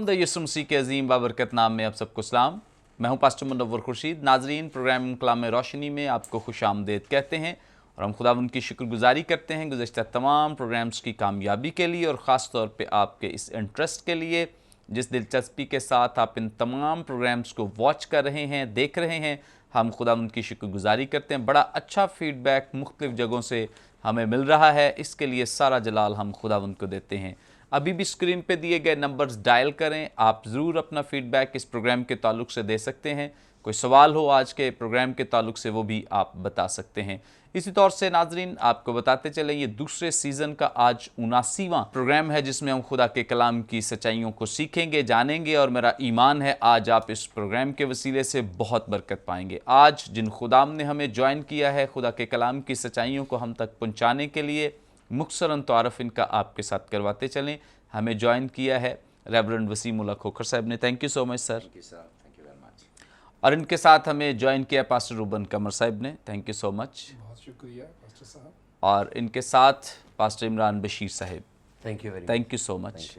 खुदावंद यीशु मसीह के अजीम बाबरकत नाम में आप सबको सलाम। मैं हूं पास्टर मुनव्वर खुर्शीद। नाजरीन, प्रोग्राम कलाम रोशनी में आपको खुश आमदेद कहते हैं और हम खुदावंद की शुक्रगुजारी करते हैं गुज़श्ता तमाम प्रोग्राम्स की कामयाबी के लिए और ख़ास तौर पे आपके इस इंटरेस्ट के लिए, जिस दिलचस्पी के साथ आप इन तमाम प्रोग्राम्स को वॉच कर रहे हैं, देख रहे हैं। हम खुदावंद की शुक्रगुजारी करते हैं। बड़ा अच्छा फीडबैक मुख्तलिफ़ जगहों से हमें मिल रहा है, इसके लिए सारा जलाल हम खुदावंद को देते हैं। अभी भी स्क्रीन पे दिए गए नंबर्स डायल करें। आप ज़रूर अपना फीडबैक इस प्रोग्राम के ताल्लुक से दे सकते हैं। कोई सवाल हो आज के प्रोग्राम के ताल्लुक से, वो भी आप बता सकते हैं। इसी तौर से नाजरीन, आपको बताते चलें, ये दूसरे सीज़न का आज 79वां प्रोग्राम है जिसमें हम खुदा के कलाम की सच्चाइयों को सीखेंगे, जानेंगे और मेरा ईमान है आज आप इस प्रोग्राम के वसीले से बहुत बरकत पाएंगे। आज जिन खुदाम ने हमें ज्वाइन किया है खुदा के कलाम की सच्चाइयों को हम तक पहुँचाने के लिए, मुख्तसरन तारफ़ इनका आपके साथ करवाते चलें। हमें ज्वाइन किया है रेवरेंड वसीम उल्लाह खोखर साहब ने। Thank you so much sir. Thank you sir, thank you very much. और इनके साथ हमें ज्वाइन किया पास्टर रूबन कमर साहब ने। Thank you so much. बहुत शुक्रिया पास्टर साहब। और इनके साथ पास्टर इमरान बशीर साहब। Thank you very thank you so much.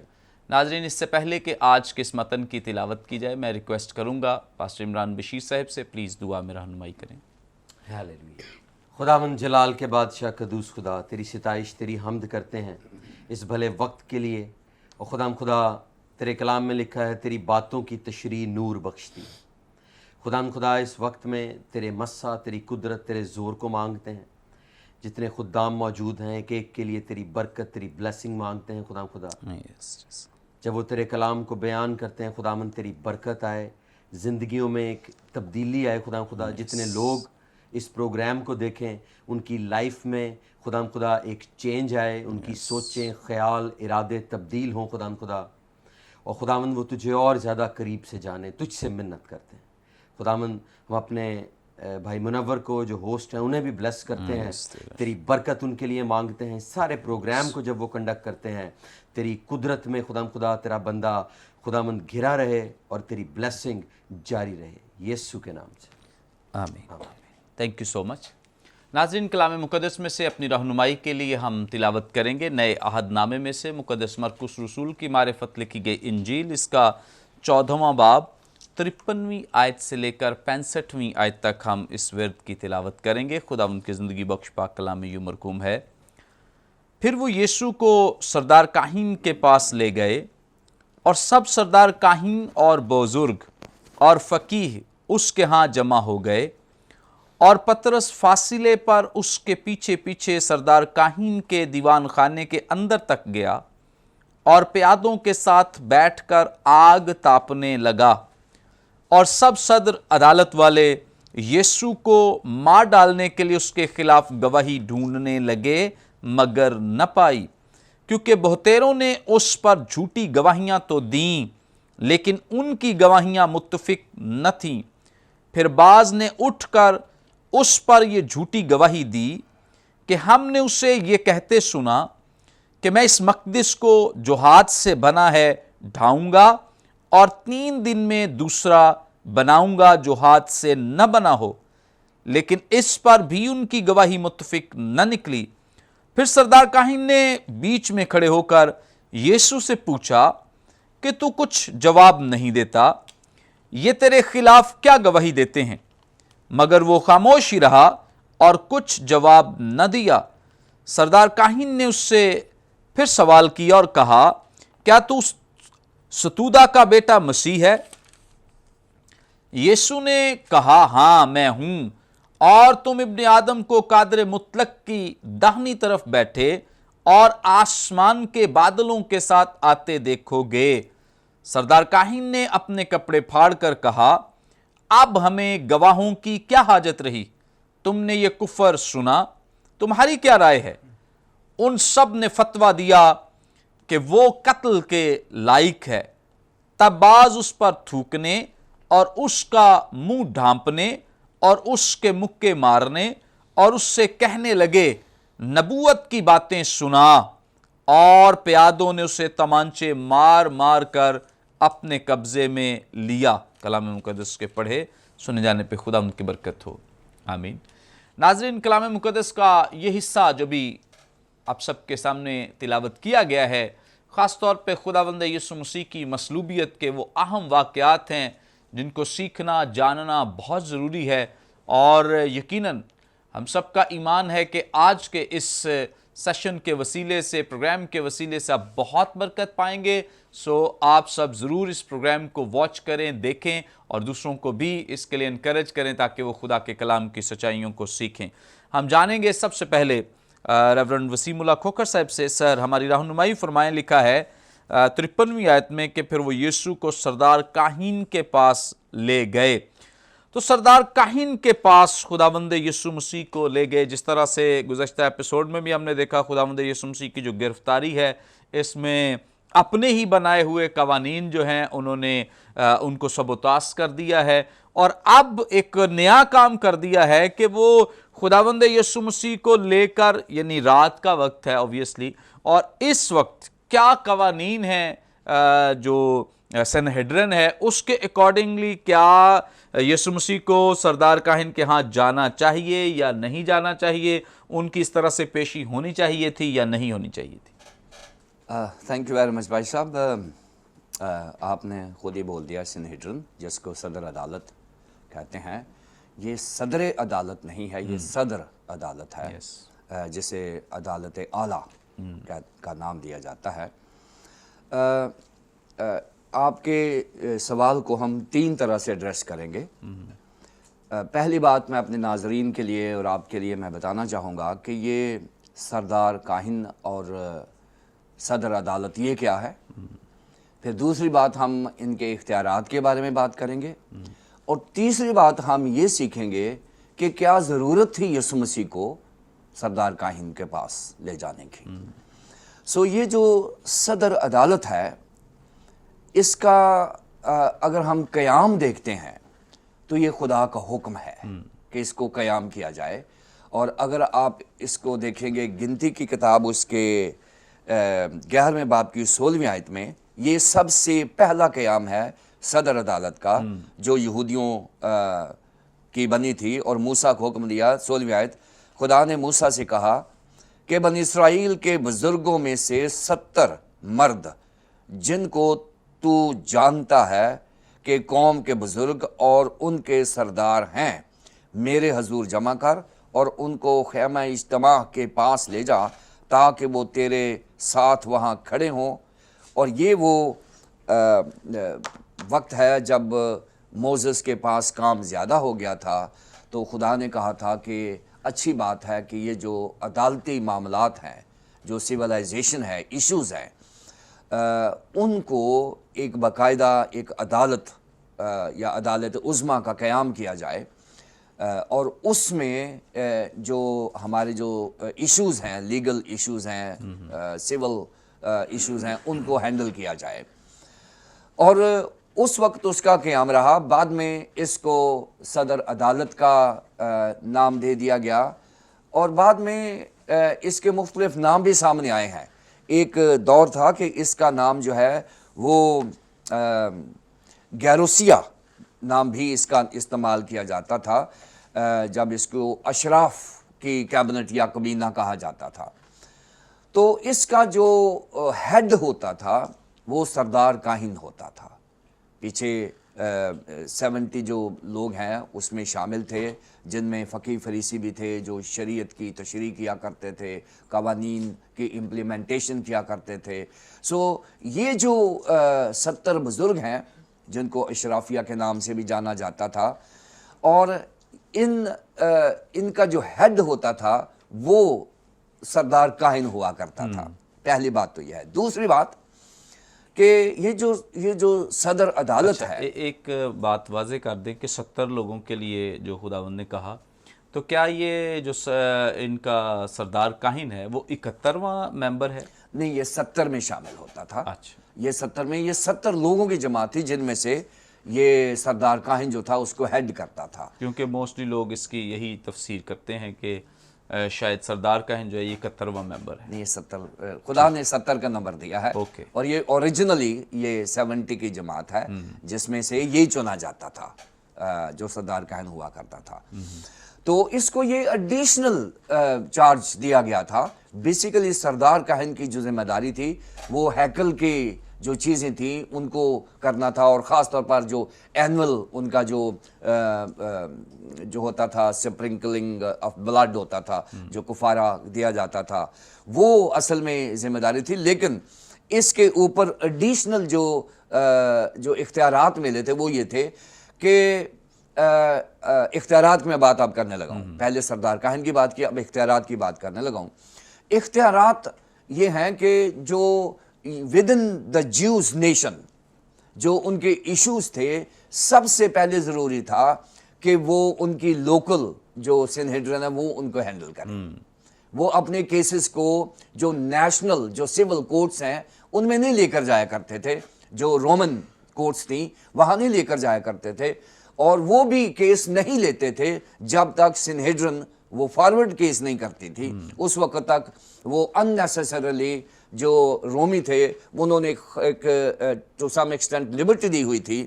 नाजरीन, इससे पहले कि आज के इस मतन की तिलावत की जाए, मैं रिक्वेस्ट करूँगा पास्टर इमरान बशीर साहब से, प्लीज़ दुआ में रहनुमाई करें। हालेलुया। खुदावंद जलाल के बादशाह कदूस खुदा, तेरी सिताइश तेरी हम्द करते हैं इस भले वक्त के लिए। और खुदा तेरे कलाम में लिखा है तेरी बातों की तशरीह नूर बख्शती। खुदा इस वक्त में तेरे मस्सा, तेरी कुदरत, तेरे ज़ोर को मांगते हैं। जितने खुदाम मौजूद हैं एक एक के लिए तेरी बरकत, तेरी ब्लेसिंग मांगते हैं। खुदा जब वो तेरे कलाम को बयान करते हैं खुदामंद, तेरी बरकत आए, ज़िंदगियों में एक तब्दीली आए। खुदा जितने लोग इस प्रोग्राम को देखें उनकी लाइफ में खुदा एक चेंज आए, उनकी सोचें, ख्याल, इरादे तब्दील हों। खुदा और खुदावंद वो तुझे और ज़्यादा करीब से जाने, तुझसे मिन्नत करते हैं। खुदावंद हम अपने भाई मुनव्वर को जो होस्ट हैं उन्हें भी ब्लेस करते हैं, तेरी बरकत उनके लिए मांगते हैं। सारे प्रोग्राम को जब वो कंडक्ट करते हैं तेरी कुदरत में खुदा तेरा बंदा खुदावंद घिरा रहे और तेरी ब्लेसिंग जारी रहे, यीशु के नाम से आमीन। Thank you so much. नाज़रीन, कलाम मुक़द्दस में से अपनी रहनुमाई के लिए हम तिलावत करेंगे नए अहदनामे में से मुक़द्दस मरकुस रसूल की मारिफत लिखी गई इंजील, इसका 14वां बाब 53वीं आयत से लेकर 65वीं आयत तक हम इस वर्द की तिलावत करेंगे। खुदा उनकी ज़िंदगी बख्श पाक कलाम में यूँ मरकूम है। फिर वो यीशु को सरदार काहीन के पास ले गए और सब सरदार काहीन और बुजुर्ग और फ़कीह उसके यहाँ जमा हो गए। और पतरस फासिले पर उसके पीछे पीछे सरदार काहीन के दीवान खाने के अंदर तक गया और प्यादों के साथ बैठकर आग तापने लगा। और सब सदर अदालत वाले यीशु को मार डालने के लिए उसके खिलाफ गवाही ढूंढने लगे, मगर न पाई, क्योंकि बहुतेरों ने उस पर झूठी गवाहियां तो दीं, लेकिन उनकी गवाहियां मुत्तफिक न थीं। फिर बाज ने उठकर उस पर ये झूठी गवाही दी कि हमने उसे ये कहते सुना कि मैं इस मकदस को जो हाथ से बना है ढाऊंगा और 3 दिन में दूसरा बनाऊंगा जो हाथ से न बना हो। लेकिन इस पर भी उनकी गवाही मुत्तफिक न निकली। फिर सरदार काहीन ने बीच में खड़े होकर यीशु से पूछा कि तू कुछ जवाब नहीं देता, ये तेरे खिलाफ क्या गवाही देते हैं? मगर वो खामोश ही रहा और कुछ जवाब न दिया। सरदार काहीन ने उससे फिर सवाल किया और कहा, क्या तू सतूदा का बेटा मसीह है? यीशु ने कहा, हाँ मैं हूं, और तुम इब्ने आदम को कादर मुतलक की दाहिनी तरफ बैठे और आसमान के बादलों के साथ आते देखोगे। सरदार काहीन ने अपने कपड़े फाड़ कर कहा, अब हमें गवाहों की क्या हाजत रही? तुमने ये कुफर सुना, तुम्हारी क्या राय है? उन सब ने फतवा दिया कि वो कत्ल के लायक है। तब बाज उस पर थूकने और उसका मुंह ढांपने और उसके मुक्के मारने और उससे कहने लगे, नबूवत की बातें सुना। और प्यादों ने उसे तमांचे मार मार कर अपने कब्जे में लिया। कलाम मुक़द्दस के पढ़े सुने जाने पे खुदा उनकी बरकत हो, आमीन। नाज़रीन, कलाम मुक़द्दस का ये हिस्सा जो भी आप सबके सामने तिलावत किया गया है, ख़ास तौर पे खुदावंद यीशु मसीह की मसलूबियत के वो अहम वाक़यात हैं जिनको सीखना जानना बहुत ज़रूरी है। और यकीनन हम सबका ईमान है कि आज के इस सेशन के वसीले से, प्रोग्राम के वसीले से आप बहुत बरकत पाएंगे। सो आप सब ज़रूर इस प्रोग्राम को वॉच करें, देखें और दूसरों को भी इसके लिए इनकरेज करें ताकि वो खुदा के कलाम की सच्चाइयों को सीखें। हम जानेंगे सबसे पहले रेवरेंड वसीमुल्लाह खोखर साहब से। सर, हमारी रहनुमाई फरमाएं, लिखा है 53वीं आयत में कि फिर वो यीशु को सरदार काहीन के पास ले गए। तो सरदार काहीन के पास खुदावंद यीशु मसीह को ले गए। जिस तरह से गुज़श्ता एपिसोड में भी हमने देखा, खुदावंद यीशु मसीह की जो गिरफ्तारी है इसमें अपने ही बनाए हुए कवानीन जो हैं उन्होंने उनको सबोतास कर दिया है। और अब एक नया काम कर दिया है कि वो खुदावंद यीशु मसीह को लेकर, यानी रात का वक्त है ऑब्वियसली, और इस वक्त क्या कवानीन हैं जो सनहेड्रिन है उसके अकॉर्डिंगली क्या यीशु मसीह को सरदार काहिन के हाथ जाना चाहिए या नहीं जाना चाहिए, उनकी इस तरह से पेशी होनी चाहिए थी या नहीं होनी चाहिए थी? थैंक यू वेरी मच भाई साहब। आपने खुद ही बोल दिया, सनहेड्रिन जिसको सदर अदालत कहते हैं, ये सदर अदालत नहीं है, ये सदर अदालत है। जिसे अदालत आला का नाम दिया जाता है। आपके सवाल को हम 3 तरह से एड्रेस करेंगे। पहली बात मैं अपने नाजरीन के लिए और आपके लिए मैं बताना चाहूँगा कि ये सरदार काहिन और सदर अदालत ये क्या है। फिर दूसरी बात हम इनके इख्तियारात के बारे में बात करेंगे, और तीसरी बात हम ये सीखेंगे कि क्या ज़रूरत थी यीशु मसीह को सरदार काहिन के पास ले जाने की। सो ये जो सदर अदालत है इसका अगर हम क़याम देखते हैं तो ये खुदा का हुक्म है कि इसको क़याम किया जाए। और अगर आप इसको देखेंगे गिनती की किताब उसके 11वें बाब की 16वीं आयत में, ये सबसे पहला क़याम है सदर अदालत का जो यहूदियों की बनी थी। और मूसा को हुक्म दिया, 16वीं आयत, खुदा ने मूसा से कहा कि बनी इसराइल के बुजुर्गों में से 70 मर्द जिनको तू जानता है कि कौम के बुजुर्ग और उनके सरदार हैं, मेरे हजूर जमा कर और उनको खैमा इज्तिमा के पास ले जा ताकि वो तेरे साथ वहाँ खड़े हों। और ये वो वक्त है जब मोसेस के पास काम ज़्यादा हो गया था, तो खुदा ने कहा था कि अच्छी बात है कि ये जो अदालती मामलात हैं, जो सिविलाइजेशन है, इश्यूज़ हैं, उनको एक बाकायदा एक अदालत या अदालत उज़्मा का क़याम किया जाए। और उसमें जो हमारे जो इश्यूज़ हैं, लीगल इश्यूज़ हैं, सिविल इश्यूज़ हैं, उनको हैंडल किया जाए। और उस वक्त उसका क़याम रहा। बाद में इसको सदर अदालत का नाम दे दिया गया, और बाद में इसके मुख्तलिफ नाम भी सामने आए हैं। एक दौर था कि इसका नाम जो है वो गैरोसिया नाम भी इसका इस्तेमाल किया जाता था, जब इसको अशराफ की कैबिनेट या कबीना कहा जाता था। तो इसका जो हेड होता था वो सरदार काहिन होता था। पीछे 70 जो लोग हैं उसमें शामिल थे, जिनमें फ़कीह फरीसी भी थे जो शरीयत की तशरीह किया करते थे, कवानीन की इम्प्लीमेंटेशन किया करते थे। सो ये जो 70 बुज़ुर्ग हैं जिनको अशराफिया के नाम से भी जाना जाता था, और इनका जो हेड होता था वो सरदार काहिन हुआ करता था। पहली बात तो यह है। दूसरी बात कि ये जो सदर अदालत है, एक बात वाज़े कर दें कि 70 लोगों के लिए जो खुदावंद ने कहा, तो क्या ये जो इनका सरदार काहिन है वो 71वां मेंबर है? नहीं, ये 70 में शामिल होता था। अच्छा, ये 70 में, ये 70 लोगों की जमात थी जिनमें से ये सरदार काहिन जो था उसको हेड करता था। क्योंकि मोस्टली लोग इसकी यही तफसीर करते हैं कि शायद सरदार काहिन जो है 71वां मेंबर है। नहीं, ये 70 खुदा ने 70 का नंबर दिया है। ओके। और ये ओरिजिनली ये 70 की जमात है जिसमें से यही चुना जाता था जो सरदार काहिन हुआ करता था। تو اس کو یہ ایڈیشنل چارج دیا گیا تھا. بیسیکلی سردار کاہن کی جو ذمہ داری تھی وہ ہیکل کی جو چیزیں تھیں ان کو کرنا تھا, اور خاص طور پر جو اینول ان کا جو ہوتا تھا سپرنکلنگ آف بلڈ ہوتا تھا, جو کفارہ دیا جاتا تھا, وہ اصل میں ذمہ داری تھی. لیکن اس کے اوپر ایڈیشنل جو اختیارات ملے تھے وہ یہ تھے کہ اختیارات میں بات اب کرنے لگا ہوں. پہلے سردار کاہن کی بات کی, اب اختیارات کی بات کرنے لگا ہوں. اختیارات یہ ہیں کہ جو ودن دا جیوز نیشن جو ان کے ایشوز تھے, سب سے پہلے ضروری تھا کہ وہ ان کی لوکل جو سینہیڈرن ہے وہ ان کو ہینڈل کریں. وہ اپنے کیسز کو جو نیشنل جو سول کورٹس ہیں ان میں نہیں لے کر جایا کرتے تھے, جو رومن کورٹس تھیں وہاں نہیں لے کر جایا کرتے تھے, اور وہ بھی کیس نہیں لیتے تھے جب تک سینہیڈرن وہ فارورڈ کیس نہیں کرتی تھی. اس وقت تک وہ اننیسیسریلی جو رومی تھے انہوں نے ایک ٹو سم ایکسٹینٹ لبرٹی دی ہوئی تھی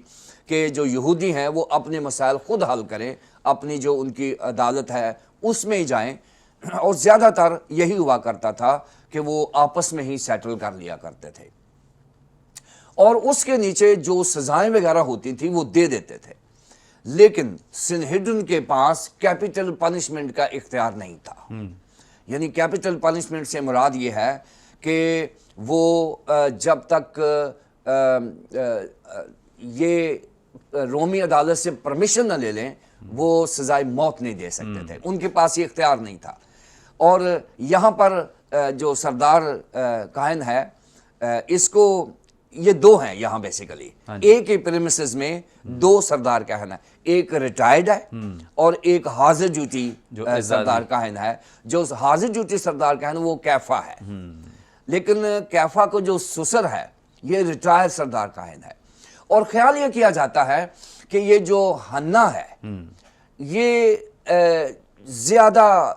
کہ جو یہودی ہیں وہ اپنے مسائل خود حل کریں, اپنی جو ان کی عدالت ہے اس میں ہی جائیں, اور زیادہ تر یہی ہوا کرتا تھا کہ وہ آپس میں ہی سیٹل کر لیا کرتے تھے, اور اس کے نیچے جو سزائیں وغیرہ ہوتی تھیں وہ دے دیتے تھے. لیکن سینہیڈرن کے پاس کیپٹل پنشمنٹ کا اختیار نہیں تھا. یعنی کیپٹل پنشمنٹ سے مراد یہ ہے کہ وہ جب تک یہ رومی عدالت سے پرمیشن نہ لے لیں وہ سزائے موت نہیں دے سکتے تھے, ان کے پاس یہ اختیار نہیں تھا. اور یہاں پر جو سردار کاہن ہے اس کو یہ دو ہیں یہاں بیسیکلی, ایک ہی پریمیسز میں دو سردار کاہن ہے, ایک ریٹائرڈ ہے اور ایک حاضر ڈیوٹی سردار کاہن ہے. جو حاضر ڈیوٹی سردار کاہن وہ کیفا ہے, لیکن کیفا کو جو سسر ہے یہ ریٹائر سردار کاہن ہے. اور خیال یہ کیا جاتا ہے کہ یہ جو حنا ہے یہ زیادہ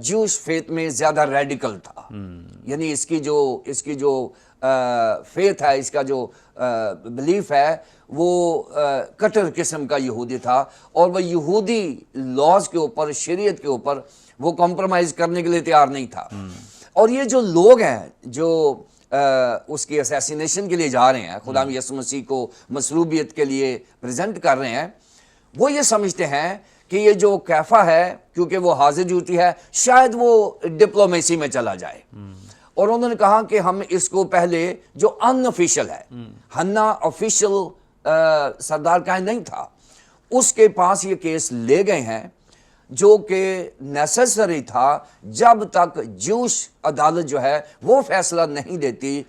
جوش فیتھ میں زیادہ ریڈیکل تھا. یعنی اس کی جو فیتھ ہے, اس کا جو بلیف ہے وہ کٹر قسم کا یہودی تھا, اور وہ یہودی لاز کے اوپر, شریعت کے اوپر وہ کمپرومائز کرنے کے لیے تیار نہیں تھا. اور یہ جو لوگ ہیں جو اس کی اسیسینیشن کے لیے جا رہے ہیں, خدا یسوع مسیح کو مصلوبیت کے لیے پریزنٹ کر رہے ہیں, وہ یہ سمجھتے ہیں کہ یہ جو کیفا ہے کیونکہ وہ حاضر ڈیوٹی ہے شاید وہ ڈپلومیسی میں چلا جائے, اور انہوں نے کہا کہ ہم اس کو پہلے جو ان آفیشل ہے, حنا آفیشل سردار کاہن نہیں تھا, اس کے پاس یہ کیس لے گئے ہیں جو کہ نیسیسری تھا جب تک جوش عدالت جو ہے وہ فیصلہ نہیں دیتی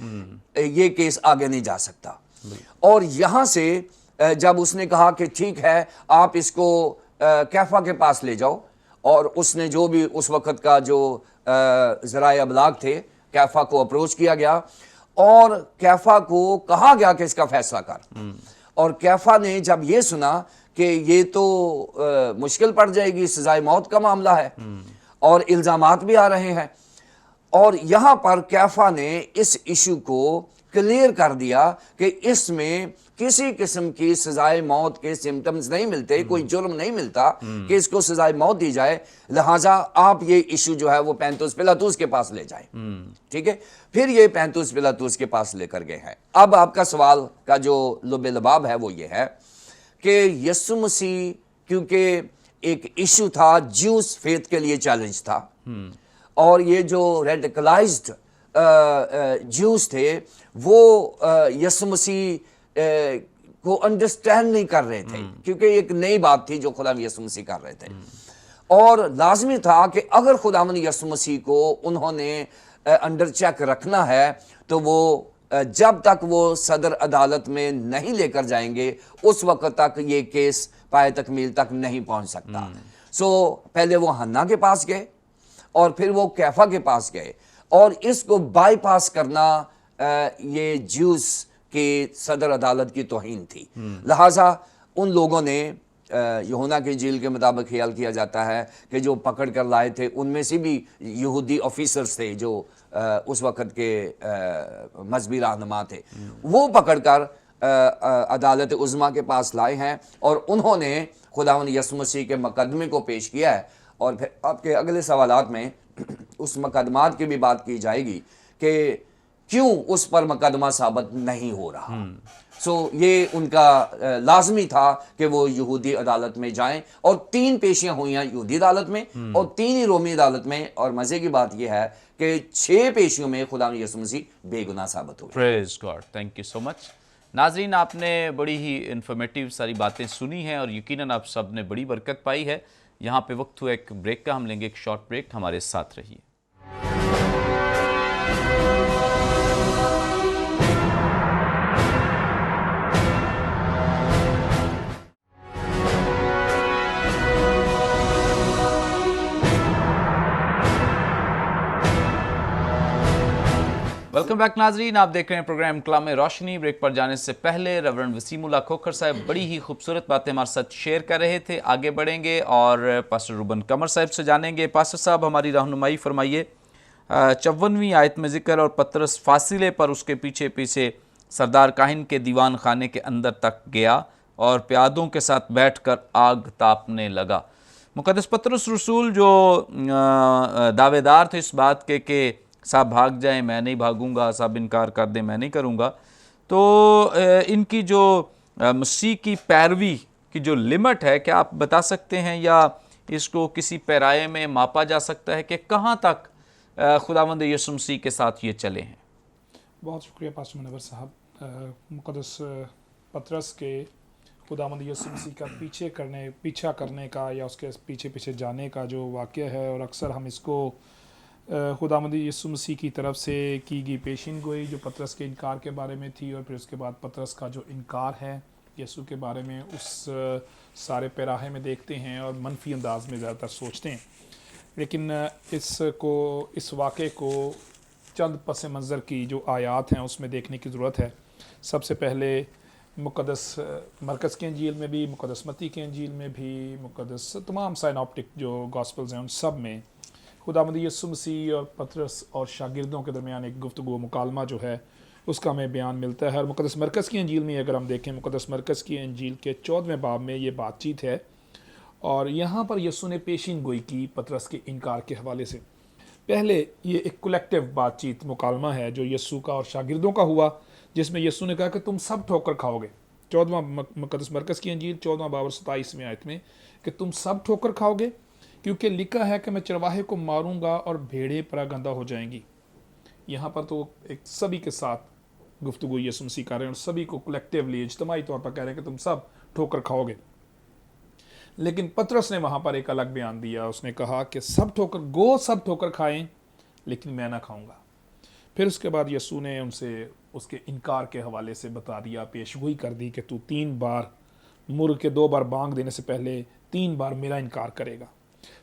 یہ کیس آگے نہیں جا سکتا. اور یہاں سے جب اس نے کہا کہ ٹھیک ہے آپ اس کو کیفا کے پاس لے جاؤ, اور اس نے جو بھی اس وقت کا جو ذرائع ابلاغ تھے کیفا کو اپروچ کیا گیا, اور کیفا کو کہا گیا کہ اس کا فیصلہ کر. اور کیفا نے جب یہ سنا کہ یہ تو مشکل پڑ جائے گی, سزائے موت کا معاملہ ہے اور الزامات بھی آ رہے ہیں, اور یہاں پر کیفا نے اس ایشو کو کلیئر کر دیا کہ اس میں کسی قسم کی سزائے موت کے سمٹمز نہیں ملتے, کوئی جرم نہیں ملتا کہ اس کو سزائے موت دی جائے, لہٰذا آپ یہ ایشو جو ہے وہ پینتوس پلاطوس کے پاس لے جائیں. ٹھیک ہے, پھر یہ پینتوس پلاطوس کے پاس لے کر گئے ہیں. اب آپ کا سوال کا جو لب لباب ہے وہ یہ ہے کہ یسوع مسیح کیونکہ ایک ایشو تھا جیوس فیتھ کے لیے چیلنج تھا, اور یہ جو ریڈیکلائزڈ جیوز تھے وہ یسوع مسیح کو انڈرسٹینڈ نہیں کر رہے تھے, کیونکہ ایک نئی بات تھی جو خدا یسوع مسیح کر رہے تھے, اور لازمی تھا کہ اگر خداوند یسوع مسیح کو انہوں نے انڈر چیک رکھنا ہے تو وہ جب تک وہ صدر عدالت میں نہیں لے کر جائیں گے اس وقت تک یہ کیس پائے تکمیل تک نہیں پہنچ سکتا. سو پہلے وہ حنا کے پاس گئے اور پھر وہ کیفا کے پاس گئے, اور اس کو بائی پاس کرنا یہ جیوز کی صدر عدالت کی توہین تھی. لہٰذا ان لوگوں نے یوحنا کی انجیل کے مطابق خیال کیا جاتا ہے کہ جو پکڑ کر لائے تھے ان میں سے بھی یہودی آفیسرز تھے جو اس وقت کے مذہبی رہنما تھے, وہ پکڑ کر عدالت عظمیٰ کے پاس لائے ہیں, اور انہوں نے خداوند یسوع مسیح کے مقدمے کو پیش کیا ہے, اور پھر آپ کے اگلے سوالات میں اس مقدمات کی بھی بات کی جائے گی کہ کیوں اس پر مقدمہ ثابت نہیں ہو رہا. سو یہ ان کا لازمی تھا کہ وہ یہودی عدالت میں جائیں، اور 3 پیشیاں ہوئی ہیں یہودی عدالت میں اور 3 ہی رومی عدالت میں، اور مزے کی بات یہ ہے کہ 6 پیشیوں میں خدا یسوع مسیح بے گناہ ثابت ہوئے. پریز گاڈ، تھینک یو سو مچ. ناظرین، آپ نے بڑی ہی انفارمیٹیو ساری باتیں سنی ہیں اور یقیناً آپ سب نے بڑی برکت پائی ہے. یہاں پہ وقت ہوا ایک بریک کا، ہم لیں گے ایک شارٹ بریک. ہمارے ساتھ رہیے. ویلکم بیک ناظرین، آپ دیکھ رہے ہیں پروگرام کلام روشنی. بریک پر جانے سے پہلے ریورنڈ وسیم اللہ کھوکھر صاحب بڑی ہی خوبصورت باتیں ہمارے ساتھ شیئر کر رہے تھے. آگے بڑھیں گے اور پاسٹر روبن قمر صاحب سے جانیں گے. پاسٹر صاحب، ہماری رہنمائی فرمائیے. 54ویں آیت میں ذکر اور پطرس فاصلے پر اس کے پیچھے پیچھے سردار کاہن کے دیوان خانے کے اندر تک گیا اور پیادوں کے ساتھ بیٹھ کر آگ تاپنے لگا. مقدس پطرس رسول جو دعوے دار تھے اس بات کے کہ صاحب بھاگ جائیں، میں نہیں بھاگوں گا، صاحب انکار کر دیں، میں نہیں کروں گا، تو ان کی جو مسیح کی پیروی کی جو لمٹ ہے، کیا آپ بتا سکتے ہیں یا اس کو کسی پیرائے میں ماپا جا سکتا ہے کہ کہاں تک خداوند یسوع مسیح کے ساتھ یہ چلے ہیں؟ بہت شکریہ پاسٹر منور صاحب. مقدس پطرس کے خداوند یسوع مسیح کا پیچھا کرنے کا یا اس کے پیچھے پیچھے جانے کا جو واقعہ ہے، اور اکثر ہم اس کو خداوند یسوع مسیح کی طرف سے کی گئی پیشین گوئی جو پطرس کے انکار کے بارے میں تھی، اور پھر اس کے بعد پطرس کا جو انکار ہے یسوع کے بارے میں، اس سارے پیراہے میں دیکھتے ہیں اور منفی انداز میں زیادہ تر سوچتے ہیں. لیکن اس واقعے کو چند پس منظر کی جو آیات ہیں اس میں دیکھنے کی ضرورت ہے. سب سے پہلے مقدس مرکز کے انجیل میں بھی، مقدس متی کے انجیل میں بھی، مقدس تمام سائنوپٹک جو گاسپلز ہیں ان سب میں خداوند یسوع مسیح اور پطرس اور شاگردوں کے درمیان ایک گفتگو مکالمہ جو ہے اس کا ہمیں بیان ملتا ہے. اور مقدس مرکز کی انجیل میں اگر ہم دیکھیں، مقدس مرکز کی انجیل کے 14ویں باب میں یہ بات چیت ہے، اور یہاں پر یسوع نے پیشین گوئی کی پطرس کے انکار کے حوالے سے. پہلے یہ ایک کولیکٹیو بات چیت مکالمہ ہے جو یسوع کا اور شاگردوں کا ہوا، جس میں یسوع نے کہا کہ تم سب ٹھوکر کھاؤ گے. 14واں مقدس مرکز کی انجیل 14واں باب اور 27ویں آیت میں کہ تم سب ٹھوکر کھاؤ گے، کیونکہ لکھا ہے کہ میں چرواہے کو ماروں گا اور بھیڑیں پراگندہ ہو جائیں گی. یہاں پر تو ایک سبھی کے ساتھ گفتگو یسوع مسیح کر رہے ہیں اور سبھی کو کلیکٹیولی اجتماعی طور پر کہہ رہے ہیں کہ تم سب ٹھوکر کھاؤ گے. لیکن پطرس نے وہاں پر ایک الگ بیان دیا. اس نے کہا کہ سب ٹھوکر کھائیں لیکن میں نہ کھاؤں گا. پھر اس کے بعد یسوع نے ان سے اس کے انکار کے حوالے سے بتا دیا، پیشگوئی کر دی کہ تو 3 بار مرغ کے 2 بار بانگ دینے سے پہلے 3 بار میرا انکار کرے گا.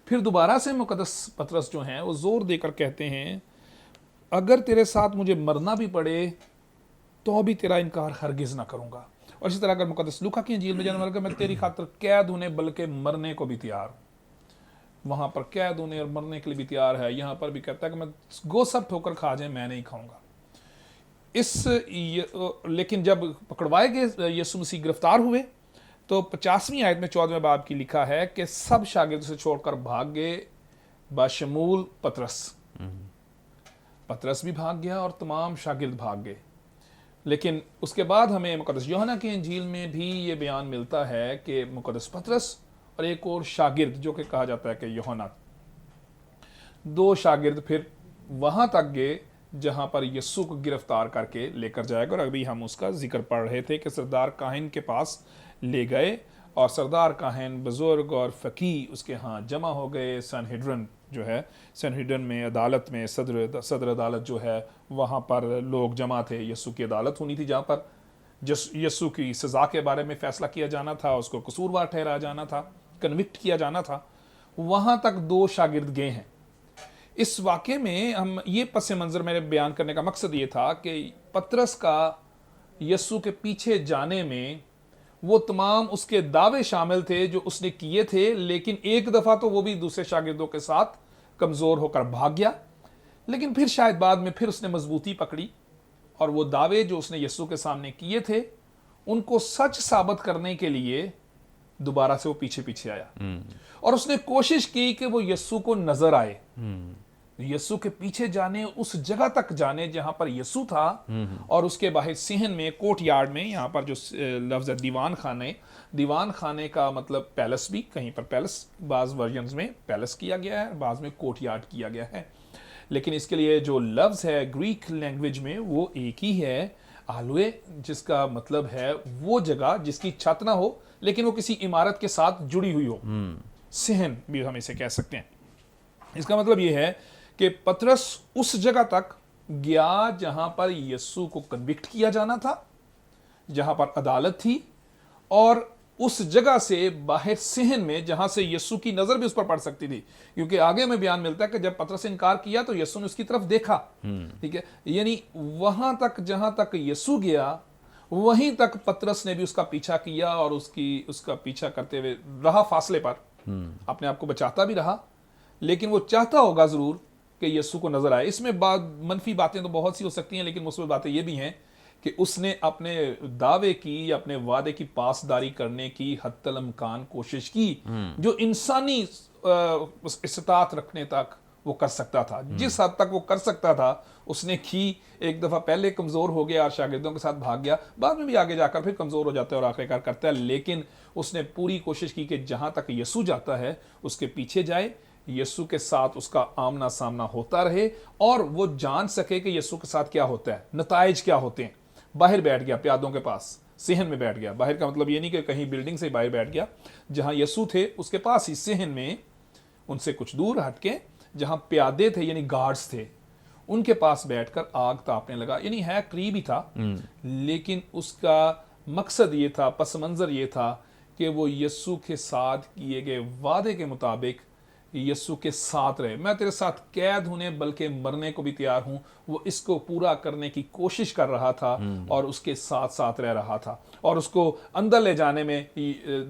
پھر دوبارہ سے مقدس پطرس جو ہیں وہ زور دے کر کہتے ہیں اگر تیرے ساتھ مجھے مرنا بھی پڑے تو بھی تیرا انکار ہرگز نہ کروں گا. اور اسی طرح اگر مقدس لوکا کی انجیل میں جانا کہ میں تیری خاطر قید ہونے بلکہ مرنے کو بھی تیار ہوں. وہاں پر قید ہونے اور مرنے کے لیے بھی تیار ہے. یہاں پر بھی کہتا ہے کہ میں گو سب ٹھوکر کھا جائیں میں نہیں کھاؤں گا. لیکن جب پکڑوائے گئے یسوع مسیح گرفتار ہوئے تو 50ویں آیت میں 14ویں باب کی لکھا ہے کہ سب شاگردوں سے چھوڑ کر بھاگ گئے بشمول پطرس. پطرس بھی بھاگ گیا اور تمام شاگرد بھاگ گئے. لیکن اس کے بعد ہمیں مقدس یوحنا کی انجیل میں بھی یہ بیان ملتا ہے کہ مقدس پطرس اور ایک اور شاگرد جو کہ کہا جاتا ہے کہ یوحنا، 2 شاگرد پھر وہاں تک گئے جہاں پر یسوع کو گرفتار کر کے لے کر جائے گا. اور ابھی ہم اس کا ذکر پڑھ رہے تھے کہ سردار کاہن کے پاس لے گئے اور سردار کاہن بزرگ اور فقیہ اس کے ہاں جمع ہو گئے. سنہیڈرن جو ہے، سنہیڈرن میں عدالت میں صدر عدالت جو ہے وہاں پر لوگ جمع تھے. یسوع کی عدالت ہونی تھی جہاں پر یسوع کی سزا کے بارے میں فیصلہ کیا جانا تھا، اس کو قصوروار ٹھہرایا جانا تھا، کنوکٹ کیا جانا تھا. وہاں تک 2 شاگرد گئے ہیں. اس واقعے میں ہم یہ پس منظر میرے بیان کرنے کا مقصد یہ تھا کہ پطرس کا یسوع کے پیچھے جانے میں وہ تمام اس کے دعوے شامل تھے جو اس نے کیے تھے، لیکن ایک دفعہ تو وہ بھی دوسرے شاگردوں کے ساتھ کمزور ہو کر بھاگ گیا. لیکن پھر شاید بعد میں پھر اس نے مضبوطی پکڑی اور وہ دعوے جو اس نے یسوع کے سامنے کیے تھے ان کو سچ ثابت کرنے کے لیے दोबारा से वो पीछे पीछे आया और उसने कोशिश की कि वो यस्सु को नजर आए, यस्सु के पीछे जाने, उस जगह तक जाने जहां पर यस्सु था और उसके बाहर सिहन में, कोर्ट यार्ड में, यहां पर जो लफ्ज है दीवान खाने का मतलब पैलेस, भी कहीं पर पैलेस, बाज वर्जन्स में पैलेस किया गया है, बाज में कोर्ट यार्ड किया गया है, लेकिन इसके लिए जो लफ्ज है ग्रीक लैंग्वेज में वो एक ही है, आलुए, जिसका मतलब है वो जगह जिसकी छत ना हो लेकिन वो किसी इमारत के साथ जुड़ी हुई हो, सिहन भी हम इसे कह सकते हैं। इसका मतलब ये है कि पतरस उस जगह तक गया जहां पर यस्सु को कन्विक्ट किया जाना था, जहां पर अदालत थी, और उस जगह से बाहर सिहन में जहां से यस्सु की नजर भी उस पर पड़ सकती थी, क्योंकि आगे में बयान मिलता है कि जब पतरस ने इनकार किया तो यस्सु ने उसकी तरफ देखा, ठीक है, यानी वहां तक जहां तक यस्सु गया वहीं तक पतरस ने भी उसका पीछा किया और उसका पीछा करते हुए रहा फासले पर, अपने आप को बचाता भी रहा, लेकिन वो चाहता होगा जरूर कि यस्सु को नजर आए। इसमें मनफी बातें तो बहुत सी हो सकती हैं, लेकिन मुस्बत बातें ये भी हैं कि उसने अपने दावे की, अपने वादे की पासदारी करने की हत्तल इम्कान कोशिश की जो इंसानी इस्तात रखने तक वो कर सकता था, जिस हद तक वो कर सकता था उसने की। एक दफा पहले कमजोर हो गया और शागिर्दों के साथ भाग गया, बाद में भी आगे जाकर फिर कमजोर हो जाता है और आखिरकार करता है, लेकिन उसने पूरी कोशिश की कि जहां तक यस्सु जाता है उसके पीछे जाए, यस्सु के साथ उसका आमना सामना होता रहे और वो जान सके कि यस्सु के साथ क्या होता है, नताइज क्या होते हैं। बाहर बैठ गया प्यादों के पास, सिहन में बैठ गया। बाहर का मतलब ये नहीं कि कहीं बिल्डिंग से बाहर बैठ गया, जहां यस्सु थे उसके पास ही सिहन में, उनसे कुछ दूर हटके जहां प्यादे थे यानी गार्ड्स थे उनके पास बैठकर आग तापने लगा। यानी है करीब ही था, लेकिन उसका मकसद ये था, पस मंजर ये था कि वो यस्सु के साथ किए गए वादे के मुताबिक यस्सु के साथ रहे। मैं तेरे साथ कैद होने बल्कि मरने को भी तैयार हूं, वो इसको पूरा करने की कोशिश कर रहा था और उसके साथ साथ रह रहा था। और उसको अंदर ले जाने में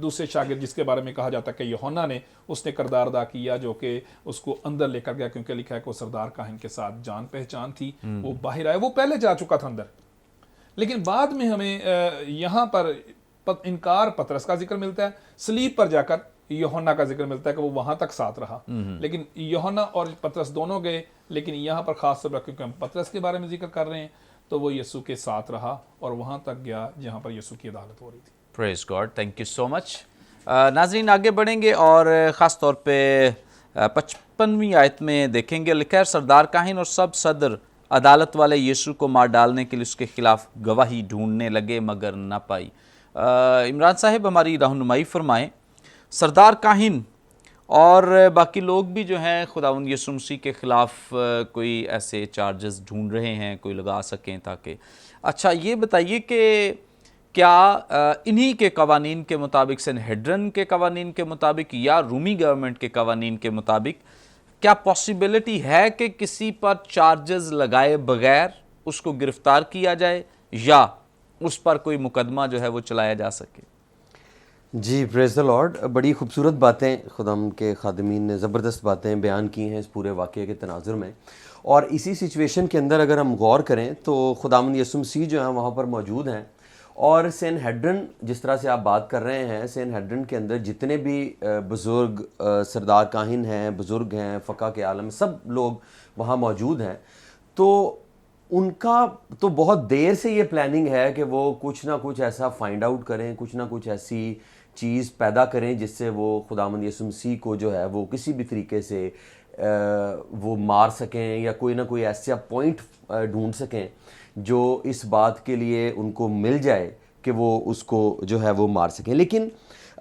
दूसरे शागिर्द जिसके बारे में कहा जाता है कि यूहन्ना ने, उसने किरदार अदा किया जो कि उसको अंदर लेकर गया, क्योंकि लिखा है कि वो सरदार काहिन के साथ जान पहचान थी। वो बाहर आया, वो पहले जा चुका था अंदर, लेकिन बाद में हमें यहाँ पर इनकार पतरस का जिक्र मिलता है, सलीब पर जाकर यूहन्ना का जिक्र मिलता है कि वो वहां तक साथ रहा। लेकिन यूहन्ना और पतरस दोनों गए, लेकिन यहाँ पर खास तौर पर क्योंकि हम पतरस के बारे में जिक्र कर रहे हैं तो वो यस्सु के साथ रहा और वहां तक गया जहां पर यस्सु की अदालत हो रही थी। Praise God, thank you so much. नाज़रीन आगे बढ़ेंगे और ख़ास तौर पे 55वीं आयत में देखेंगे, लिखा है सरदार काहिन और सब सदर अदालत वाले यीशु को मार डालने के लिए उसके खिलाफ गवाही ढूंढने लगे मगर न पाई। इमरान साहब हमारी रहनुमाई फरमाएं, सरदार काहिन और बाकी लोग भी जो हैं खुदावंद यीशु मसीह के ख़िलाफ़ कोई ऐसे चार्जेस ढूंढ रहे हैं कोई लगा सकें ताकि, अच्छा ये बताइए कि क्या इन्हीं के कवानीन के मुताबिक, सनहेड्रिन के कवानीन के मुताबिक या रूमी गवर्नमेंट के कवानीन के मुताबिक क्या पॉसिबिलिटी है कि किसी पर चार्जेस लगाए बगैर उसको गिरफ्तार किया जाए या उस पर कोई मुकदमा जो है वो चलाया जा सके? जी, प्रेज़ द लॉर्ड। बड़ी खूबसूरत बातें खुदाम के खादमीन ने, ज़बरदस्त बातें बयान की हैं इस पूरे वाक़े के तनाजुर में। और इसी सिचुएशन के अंदर अगर हम गौर करें तो खुदावंद यीशु मसीह जो हैं वहाँ पर मौजूद हैं और सनहेड्रिन, जिस तरह से आप बात कर रहे हैं, सनहेड्रिन के अंदर जितने भी बुज़ुर्ग सरदार काहिन हैं, बुज़ुर्ग हैं, फ़क़ा के आलम, सब लोग वहाँ मौजूद हैं। तो उनका तो बहुत देर से ये प्लानिंग है कि वो कुछ ना कुछ ऐसा फाइंड आउट करें, कुछ ना कुछ ऐसी चीज़ पैदा करें जिससे वो खुदावंद यीशु मसीह को जो है वो किसी भी तरीके से वो मार सकें या कोई ना कोई ऐसा पॉइंट ढूंढ सकें जो इस बात के लिए उनको मिल जाए कि वो उसको जो है वो मार सकें। लेकिन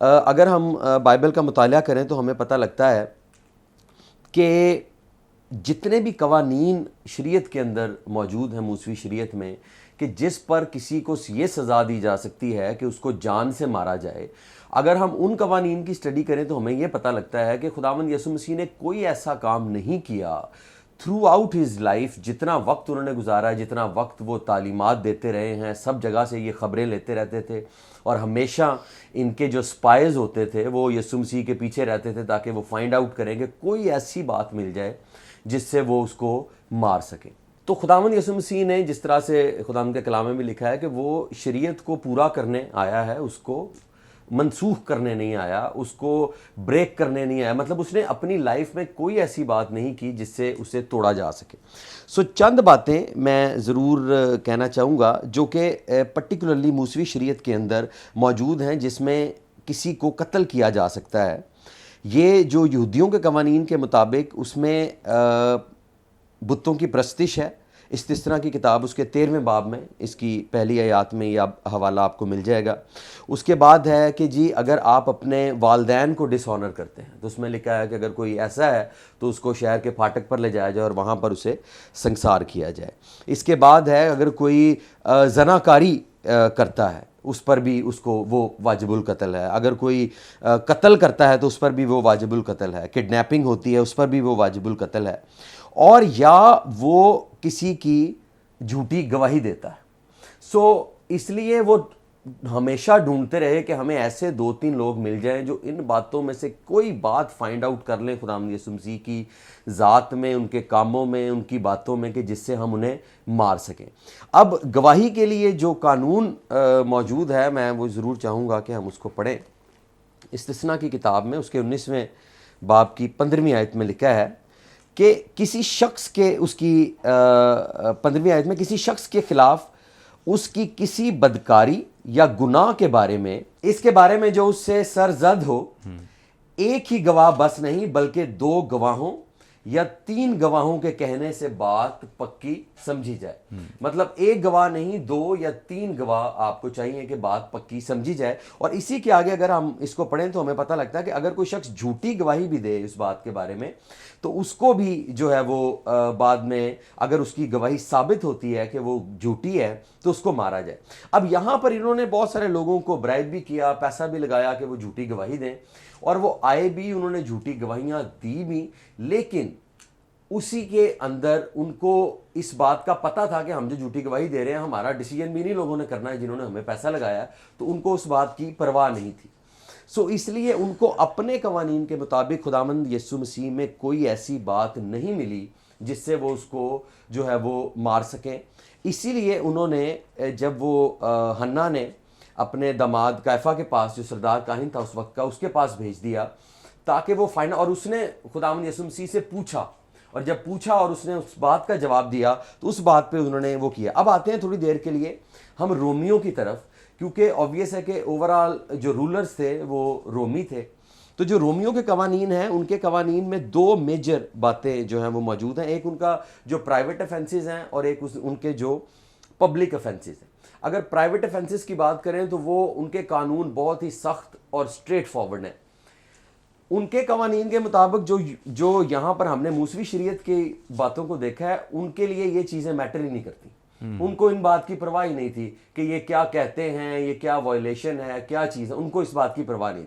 अगर हम बाइबल का मुताला करें तो हमें पता लगता है कि जितने भी कवानीन शरीयत के अंदर मौजूद हैं, मूसवी शरीयत में, कि जिस पर किसी को ये सज़ा दी जा सकती है कि उसको जान से मारा जाए, अगर हम उन कवानीन की स्टडी करें तो हमें यह पता लगता है कि खुदावंद यीशु मसीह ने कोई ऐसा काम नहीं किया थ्रू आउट हिज लाइफ, जितना वक्त उन्होंने गुजारा है, जितना वक्त वो तालीमात देते रहे हैं, सब जगह से ये ख़बरें लेते रहते थे और हमेशा इनके जो स्पाइज होते थे वो यीशु मसीह के पीछे रहते थे ताकि वो फाइंड आउट करें कि कोई ऐसी बात मिल जाए जिससे वो उसको मार सकें। तो खुदावंद यीशु मसीह ने, जिस तरह से खुदावंद के कलाम में भी लिखा है कि वो शरीयत को पूरा करने आया है, उसको منسوخ کرنے نہیں آیا, اس کو بریک کرنے نہیں آیا, مطلب اس نے اپنی لائف میں کوئی ایسی بات نہیں کی جس سے اسے توڑا جا سکے. سو چند باتیں میں ضرور کہنا چاہوں گا جو کہ پرٹیکولرلی موسوی شریعت کے اندر موجود ہیں, جس میں کسی کو قتل کیا جا سکتا ہے. یہ جو یہودیوں کے قوانین کے مطابق اس میں بتوں کی پرستش ہے. استثنا کی کتاب اس کے 13ویں باب میں اس کی پہلی آیات میں یہ حوالہ آپ کو مل جائے گا. اس کے بعد ہے کہ جی اگر آپ اپنے والدین کو ڈس آنر کرتے ہیں تو اس میں لکھا ہے کہ اگر کوئی ایسا ہے تو اس کو شہر کے پھاٹک پر لے جایا جائے اور وہاں پر اسے سنسار کیا جائے. اس کے بعد ہے اگر کوئی زناکاری کرتا ہے اس پر بھی اس کو وہ واجب القتل ہے. اگر کوئی قتل کرتا ہے تو اس پر بھی وہ واجب القتل ہے. کڈنیپنگ ہوتی ہے اس پر بھی وہ واجب القتل ہے. اور یا وہ کسی کی جھوٹی گواہی دیتا ہے. سو اس لیے وہ ہمیشہ ڈھونڈتے رہے کہ ہمیں ایسے 2-3 لوگ مل جائیں جو ان باتوں میں سے کوئی بات فائنڈ آؤٹ کر لیں خداوند یسوع مسیح کی ذات میں, ان کے کاموں میں, ان کی باتوں میں, کہ جس سے ہم انہیں مار سکیں. اب گواہی کے لیے جو قانون موجود ہے میں وہ ضرور چاہوں گا کہ ہم اس کو پڑھیں. استثنا کی کتاب میں اس کے 19ویں باب کی 15ویں آیت میں لکھا ہے کہ کسی شخص کے اس کی 15ویں آیت میں کسی شخص کے خلاف اس کی کسی بدکاری یا گناہ کے بارے میں, اس کے بارے میں جو اس سے سرزد ہو, ایک ہی گواہ بس نہیں بلکہ 2 گواہوں یا 3 گواہوں کے کہنے سے بات پکی سمجھی جائے. مطلب ایک گواہ نہیں 2 یا 3 گواہ آپ کو چاہیے کہ بات پکی سمجھی جائے. اور اسی کے آگے اگر ہم اس کو پڑھیں تو ہمیں پتہ لگتا ہے کہ اگر کوئی شخص جھوٹی گواہی بھی دے اس بات کے بارے میں تو اس کو بھی جو ہے وہ بعد میں اگر اس کی گواہی ثابت ہوتی ہے کہ وہ جھوٹی ہے تو اس کو مارا جائے. اب یہاں پر انہوں نے بہت سارے لوگوں کو برائب بھی کیا, پیسہ بھی لگایا کہ وہ جھوٹی گواہی دیں, اور وہ آئے بھی, انہوں نے جھوٹی گواہیاں دی بھی, لیکن اسی کے اندر ان کو اس بات کا پتہ تھا کہ ہم جو جھوٹی گواہی دے رہے ہیں ہمارا ڈیسیجن بھی نہیں لوگوں نے کرنا ہے جنہوں نے ہمیں پیسہ لگایا, تو ان کو اس بات کی پرواہ نہیں تھی. سو اس لیے ان کو اپنے قوانین کے مطابق خداوند یسوع مسیح میں کوئی ایسی بات نہیں ملی جس سے وہ اس کو جو ہے وہ مار سکیں. اسی لیے انہوں نے جب وہ حنا نے اپنے داماد کیفا کے پاس جو سردار کاہن تھا اس وقت کا, اس کے پاس بھیج دیا تاکہ وہ فائنل, اور اس نے خداوند یسوع مسیح سے پوچھا, اور جب پوچھا اور اس نے اس بات کا جواب دیا تو اس بات پہ انہوں نے وہ کیا. اب آتے ہیں تھوڑی دیر کے لیے ہم رومیوں کی طرف, کیونکہ آبویس ہے کہ اوورال جو رولرز تھے وہ رومی تھے. تو جو رومیوں کے قوانین ہیں ان کے قوانین میں 2 میجر باتیں جو ہیں وہ موجود ہیں. ایک ان کا جو پرائیویٹ افینسز ہیں اور ایک ان کے جو پبلک افینسز ہیں. اگر پرائیویٹ افینسز کی بات کریں تو وہ ان کے قانون بہت ہی سخت اور اسٹریٹ فارورڈ ہیں. ان کے قوانین کے مطابق جو یہاں پر ہم نے موسوی شریعت کی باتوں کو دیکھا ہے, ان کے لیے یہ چیزیں میٹر ہی نہیں کرتی. ان کو ان بات کی پرواہ ہی نہیں تھی کہ یہ کیا کہتے ہیں, یہ کیا وائلیشن ہے, کیا چیز ہے, ان کو اس بات کی پرواہ نہیں.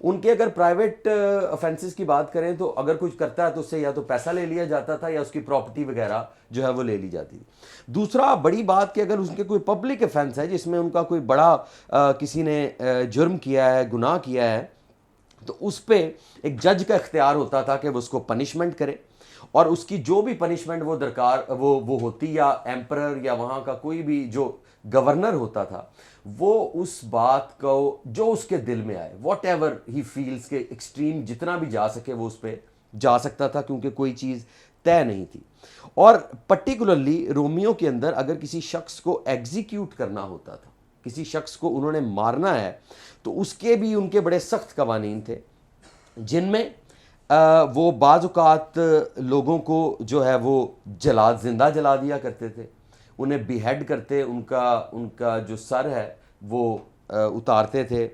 ان کے اگر پرائیویٹ افینسز کی بات کریں تو اگر کچھ کرتا ہے تو اس سے یا تو پیسہ لے لیا جاتا تھا یا اس کی پراپرٹی وغیرہ جو ہے وہ لے لی جاتی تھی. دوسرا بڑی بات کہ اگر ان کے کوئی پبلک افینس ہے جس میں ان کا کوئی بڑا کسی نے جرم کیا ہے, گناہ کیا ہے, تو اس پہ ایک جج کا اختیار ہوتا تھا کہ وہ اس کو پنشمنٹ کرے, اور اس کی جو بھی پنشمنٹ وہ درکار وہ ہوتی, یا ایمپرر یا وہاں کا کوئی بھی جو گورنر ہوتا تھا, وہ اس بات کو جو اس کے دل میں آئے, واٹ ایور ہی فیلز کے ایکسٹریم جتنا بھی جا سکے وہ اس پہ جا سکتا تھا, کیونکہ کوئی چیز طے نہیں تھی. اور پرٹیکولرلی رومیوں کے اندر اگر کسی شخص کو ایگزیکیوٹ کرنا ہوتا تھا, کسی شخص کو انہوں نے مارنا ہے, تو اس کے بھی ان کے بڑے سخت قوانین تھے, جن میں وہ بعض اوقات لوگوں کو جو ہے وہ زندہ جلا دیا کرتے تھے, انہیں بیہیڈ کرتے, ان کا جو سر ہے وہ اتارتے تھے,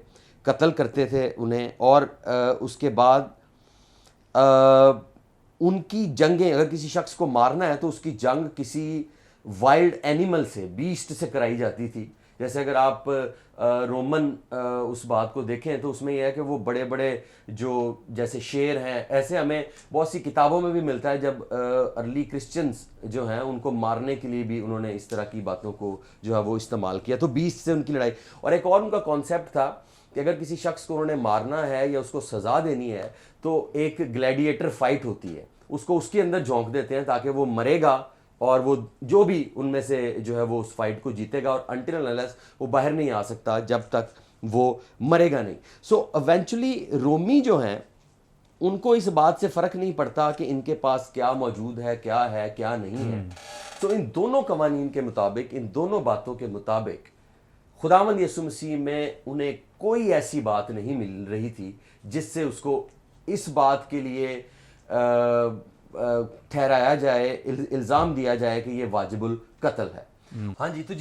قتل کرتے تھے انہیں, اور اس کے بعد ان کی جنگیں, اگر کسی شخص کو مارنا ہے تو اس کی جنگ کسی وائلڈ اینیمل سے, بیسٹ سے کرائی جاتی تھی. جیسے اگر آپ رومن اس بات کو دیکھیں تو اس میں یہ ہے کہ وہ بڑے بڑے جو جیسے شیر ہیں, ایسے ہمیں بہت سی کتابوں میں بھی ملتا ہے جب ارلی کرسچنز جو ہیں ان کو مارنے کے لیے بھی انہوں نے اس طرح کی باتوں کو جو ہے وہ استعمال کیا, تو بیسٹ سے ان کی لڑائی. اور ایک اور ان کا کانسیپٹ تھا کہ اگر کسی شخص کو انہوں نے مارنا ہے یا اس کو سزا دینی ہے تو ایک گلیڈیٹر فائٹ ہوتی ہے, اس کو اس کے اندر جھونک دیتے ہیں تاکہ وہ مرے گا اور وہ جو بھی ان میں سے جو ہے وہ اس فائٹ کو جیتے گا, اور انٹل انلیس وہ باہر نہیں آ سکتا جب تک وہ مرے گا نہیں. سو ایونچولی رومی جو ہیں ان کو اس بات سے فرق نہیں پڑتا کہ ان کے پاس کیا موجود ہے کیا نہیں ہے. تو ان دونوں قوانین کے مطابق, ان دونوں باتوں کے مطابق خداوند یسوع مسیح میں انہیں کوئی ایسی بات نہیں مل رہی تھی جس سے اس کو اس بات کے لیے ٹھہرایا جائے, الزام دیا جائے کہ یہ واجب القتل ہے. ہاں جی, تو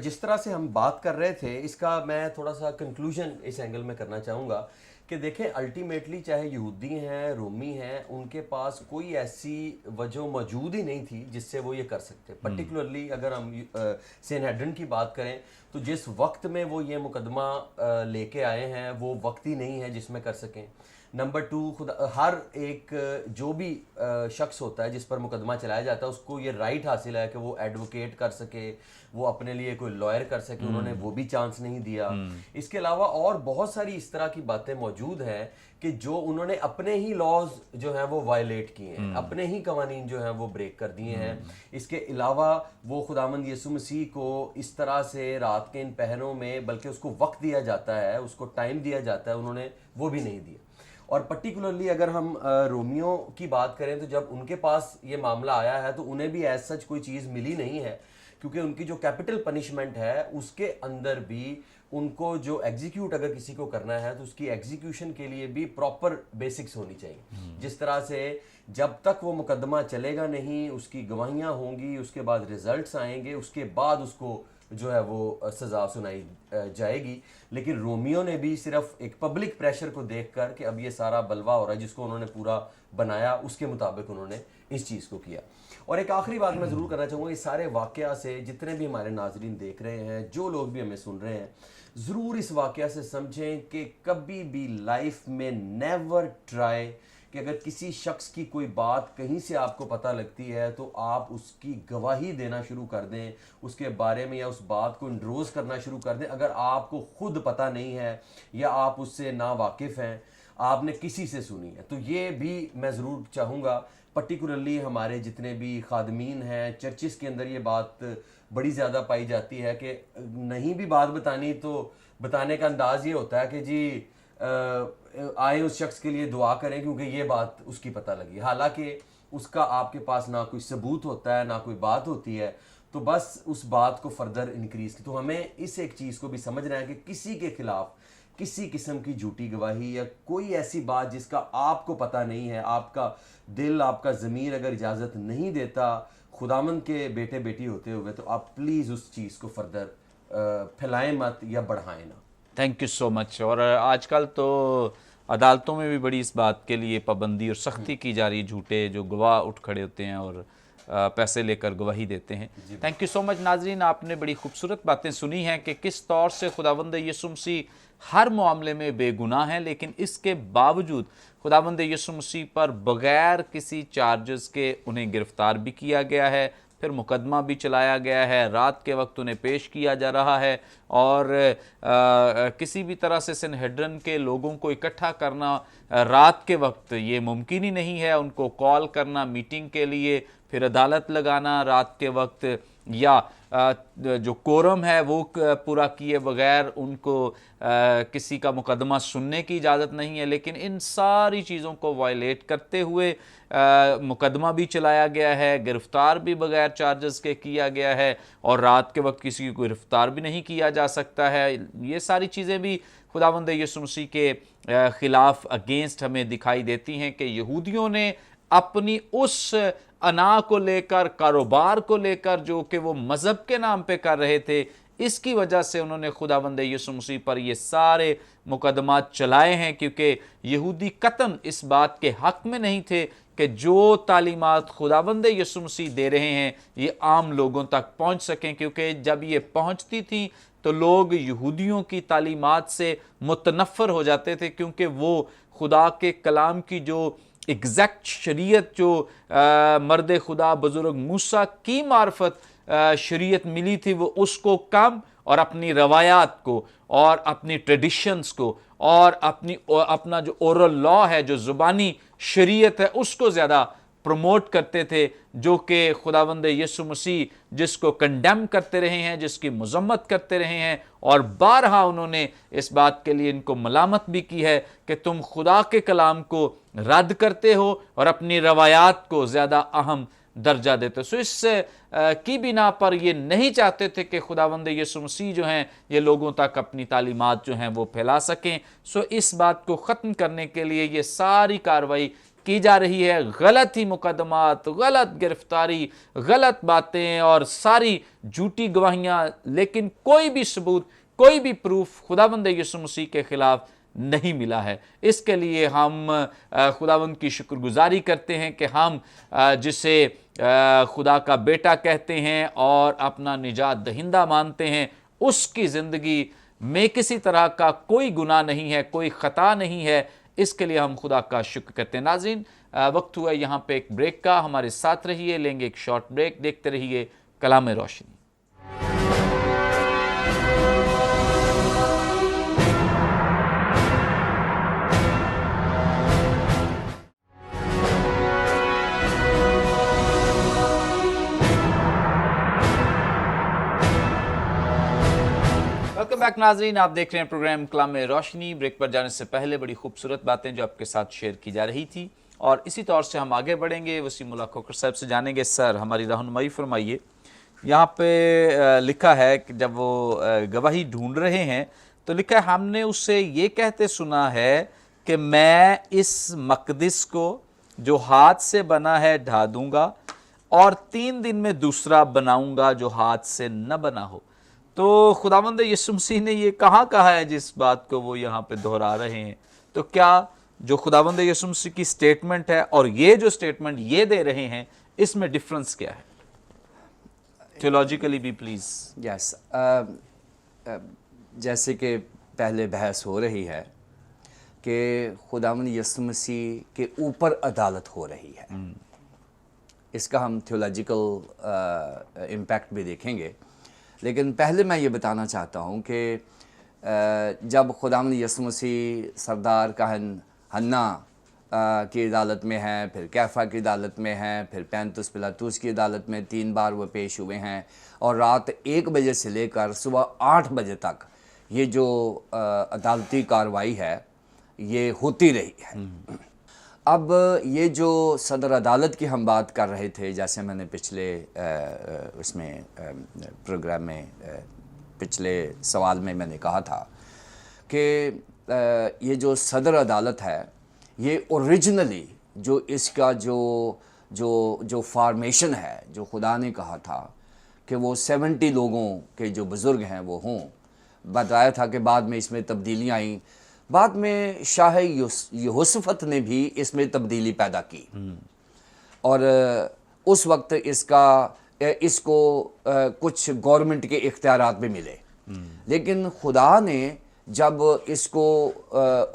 جس طرح سے ہم بات کر رہے تھے اس کا میں تھوڑا سا کنکلوژن اس اینگل میں کرنا چاہوں گا کہ دیکھیں الٹیمیٹلی چاہے یہودی ہیں, رومی ہیں, ان کے پاس کوئی ایسی وجہ موجود ہی نہیں تھی جس سے وہ یہ کر سکتے. پرٹیکولرلی اگر ہم سینہیڈرن کی بات کریں تو جس وقت میں وہ یہ مقدمہ لے کے آئے ہیں وہ وقت ہی نہیں ہے جس میں کر سکیں. نمبر 2, ہر ایک جو بھی شخص ہوتا ہے جس پر مقدمہ چلایا جاتا ہے اس کو یہ رائٹ حاصل ہے کہ وہ ایڈوکیٹ کر سکے, وہ اپنے لیے کوئی لائر کر سکے, انہوں نے وہ بھی چانس نہیں دیا. اس کے علاوہ اور بہت ساری اس طرح کی باتیں موجود ہیں کہ جو انہوں نے اپنے ہی لاز جو ہیں وہ وائلیٹ کیے ہیں, اپنے ہی قوانین جو ہیں وہ بریک کر دیے ہیں. اس کے علاوہ وہ خداوند یسوع مسیح کو اس طرح سے رات کے ان پہروں میں بلکہ اس کو وقت دیا جاتا ہے, اس کو ٹائم دیا جاتا ہے, انہوں نے وہ بھی نہیں دیا. اور پرٹیکولرلی اگر ہم رومیوں کی بات کریں تو جب ان کے پاس یہ معاملہ آیا ہے تو انہیں بھی ایز سچ کوئی چیز ملی نہیں ہے, کیونکہ ان کی جو کیپٹل پنشمنٹ ہے اس کے اندر بھی ان کو جو ایگزیکیوٹ اگر کسی کو کرنا ہے تو اس کی ایگزیکیوشن کے لیے بھی پراپر بیسکس ہونی چاہیے. جس طرح سے جب تک وہ مقدمہ چلے گا نہیں, اس کی گواہیاں ہوں گی, اس کے بعد ریزلٹس آئیں گے, اس کے بعد اس کو جو ہے وہ سزا سنائی جائے گی. لیکن رومیوں نے بھی صرف ایک پبلک پریشر کو دیکھ کر کہ اب یہ سارا بلوا ہو رہا ہے جس کو انہوں نے پورا بنایا, اس کے مطابق انہوں نے اس چیز کو کیا. اور ایک آخری بات میں ضرور کرنا چاہوں گا, اس سارے واقعہ سے جتنے بھی ہمارے ناظرین دیکھ رہے ہیں, جو لوگ بھی ہمیں سن رہے ہیں, ضرور اس واقعہ سے سمجھیں کہ کبھی بھی لائف میں نیور ٹرائی کہ اگر کسی شخص کی کوئی بات کہیں سے آپ کو پتہ لگتی ہے تو آپ اس کی گواہی دینا شروع کر دیں, اس کے بارے میں یا اس بات کو انڈروز کرنا شروع کر دیں اگر آپ کو خود پتہ نہیں ہے یا آپ اس سے نا واقف ہیں, آپ نے کسی سے سنی ہے. تو یہ بھی میں ضرور چاہوں گا, پرٹیکولرلی ہمارے جتنے بھی خادمین ہیں چرچز کے اندر یہ بات بڑی زیادہ پائی جاتی ہے کہ نہیں بھی بات بتانی تو بتانے کا انداز یہ ہوتا ہے کہ جی آئے اس شخص کے لیے دعا کریں کیونکہ یہ بات اس کی پتہ لگی, حالانکہ اس کا آپ کے پاس نہ کوئی ثبوت ہوتا ہے نہ کوئی بات ہوتی ہے, تو بس اس بات کو فردر انکریز کی. تو ہمیں اس ایک چیز کو بھی سمجھنا ہے کہ کسی کے خلاف کسی قسم کی جھوٹی گواہی یا کوئی ایسی بات جس کا آپ کو پتہ نہیں ہے, آپ کا دل آپ کا ضمیر اگر اجازت نہیں دیتا خداوند کے بیٹے بیٹی ہوتے ہوئے, تو آپ پلیز اس چیز کو فردر پھیلائیں مت یا بڑھائیں نہ. تھینک یو سو مچ. اور آج کل تو عدالتوں میں بھی بڑی اس بات کے لیے پابندی اور سختی کی جا رہی ہے, جھوٹے جو گواہ اٹھ کھڑے ہوتے ہیں اور پیسے لے کر گواہی دیتے ہیں. تھینک یو سو مچ. ناظرین, آپ نے بڑی خوبصورت باتیں سنی ہیں کہ کس طور سے خداوند یسوع مسیح ہر معاملے میں بے گناہ ہیں, لیکن اس کے باوجود خداوند یسوع مسیح پر بغیر کسی چارجز کے انہیں گرفتار بھی کیا گیا ہے, پھر مقدمہ بھی چلایا گیا ہے, رات کے وقت انہیں پیش کیا جا رہا ہے, اور کسی بھی طرح سے سنہیڈرن کے لوگوں کو اکٹھا کرنا رات کے وقت یہ ممکن ہی نہیں ہے. ان کو کال کرنا میٹنگ کے لیے, پھر عدالت لگانا رات کے وقت, یا جو کورم ہے وہ پورا کیے بغیر ان کو کسی کا مقدمہ سننے کی اجازت نہیں ہے. لیکن ان ساری چیزوں کو وائلیٹ کرتے ہوئے مقدمہ بھی چلایا گیا ہے, گرفتار بھی بغیر چارجز کے کیا گیا ہے, اور رات کے وقت کسی کو گرفتار بھی نہیں کیا جا سکتا ہے. یہ ساری چیزیں بھی خداوند یسوع مسیح کے خلاف اگینسٹ ہمیں دکھائی دیتی ہیں کہ یہودیوں نے اپنی اس انا کو لے کر, کاروبار کو لے کر, جو کہ وہ مذہب کے نام پہ کر رہے تھے, اس کی وجہ سے انہوں نے خداوند یسوع مسیح پر یہ سارے مقدمات چلائے ہیں, کیونکہ یہودی قطعاً اس بات کے حق میں نہیں تھے کہ جو تعلیمات خداوند یسوع مسیح دے رہے ہیں یہ عام لوگوں تک پہنچ سکیں, کیونکہ جب یہ پہنچتی تھیں تو لوگ یہودیوں کی تعلیمات سے متنفر ہو جاتے تھے, کیونکہ وہ خدا کے کلام کی جو ایگزیکٹ شریعت جو مرد خدا بزرگ موسیٰ کی معرفت شریعت ملی تھی, وہ اس کو کم اور اپنی روایات کو اور اپنی ٹریڈیشنز کو اور اپنا جو اورل لا ہے, جو زبانی شریعت ہے, اس کو زیادہ प्रमोट करते थे, जो कि खुदावंद यीशु मसीह जिसको कंडेम करते रहे हैं, जिसकी मजम्मत करते रहे हैं, और बारहा उन्होंने इस बात के लिए इनको मलामत भी की है कि तुम खुदा के कलाम को रद्द करते हो और अपनी रवायात को ज़्यादा अहम दर्जा देते हो। सो इस की बिना पर ये नहीं चाहते थे कि खुदावंद यीशु मसीह जो हैं ये लोगों तक अपनी तालीमात जो हैं वो फैला सकें। सो इस बात को ख़त्म करने के लिए ये सारी कार्रवाई की जा रही है। गलत ही मुकदमात, गलत गिरफ्तारी, गलत बातें और सारी झूठी गवाहियाँ, लेकिन कोई भी सबूत, कोई भी प्रूफ खुदावंद यीशु मसीह के खिलाफ नहीं मिला है। इसके लिए हम खुदावंद की शुक्रगुजारी करते हैं कि हम जिसे खुदा का बेटा कहते हैं और अपना निजात दहिंदा मानते हैं, उसकी ज़िंदगी में किसी तरह का कोई गुनाह नहीं है, कोई ख़ता नहीं है। इसके लिए हम खुदा का शुक्र करते हैं। नाज़रीन, वक्त हुआ यहाँ पे एक ब्रेक का, हमारे साथ रहिए, लेंगे एक शॉर्ट ब्रेक, देखते रहिए कलाम रोशनी। वेलकम बैक नाजरीन, आप देख रहे हैं प्रोग्राम कलाम रोशनी। ब्रेक पर जाने से पहले बड़ी खूबसूरत बातें जो आपके साथ शेयर की जा रही थी, और इसी तौर से हम आगे बढ़ेंगे। वसीमुल्लाह खोखर साहब से जानेंगे, सर हमारी रहनुमाई फरमाइए। यहाँ पे लिखा है कि जब वो गवाही ढूंढ रहे हैं तो लिखा है, हमने उससे ये कहते सुना है कि मैं इस मकदिस को जो हाथ से बना है ढा दूंगा और 3 दिन में दूसरा बनाऊंगा जो हाथ से न बना हो। तो खुदावंद यीशु मसीह ने ये कहाँ कहा है जिस बात को वो यहाँ पे दोहरा रहे हैं? तो क्या जो खुदावंद यीशु मसीह की स्टेटमेंट है और ये जो स्टेटमेंट ये दे रहे हैं, इसमें डिफरेंस क्या है? थियोलॉजिकली भी प्लीज। यस, जैसे कि पहले बहस हो रही है कि खुदावंद यीशु मसीह के ऊपर अदालत हो रही है, इसका हम थियोलॉजिकल इम्पैक्ट भी देखेंगे। लेकिन पहले मैं ये बताना चाहता हूँ कि जब खुदावंद यीशु मसीह सरदार काहन हन्ना की अदालत में हैं, फिर कैफा की अदालत में हैं, फिर पैंतुस पिलातुस की अदालत में 3 बार वो पेश हुए हैं, और रात 1 बजे से लेकर सुबह 8 बजे तक ये जो अदालती कार्रवाई है ये होती रही है। अब ये जो सदर अदालत की हम बात कर रहे थे, जैसे मैंने पिछले उसमें प्रोग्राम में पिछले सवाल में मैंने कहा था कि ये जो सदर अदालत है ये ओरिजिनली जो इसका जो फॉर्मेशन है, जो खुदा ने कहा था कि वो 70 लोगों के जो बुज़ुर्ग हैं वो हों, बताया था कि बाद में इसमें तब्दीलियाँ आई। बाद में शाह यहोशफत ने भी इसमें तब्दीली पैदा की और उस वक्त इसको कुछ गवर्नमेंट के इख्तियारात भी मिले। लेकिन खुदा ने जब इसको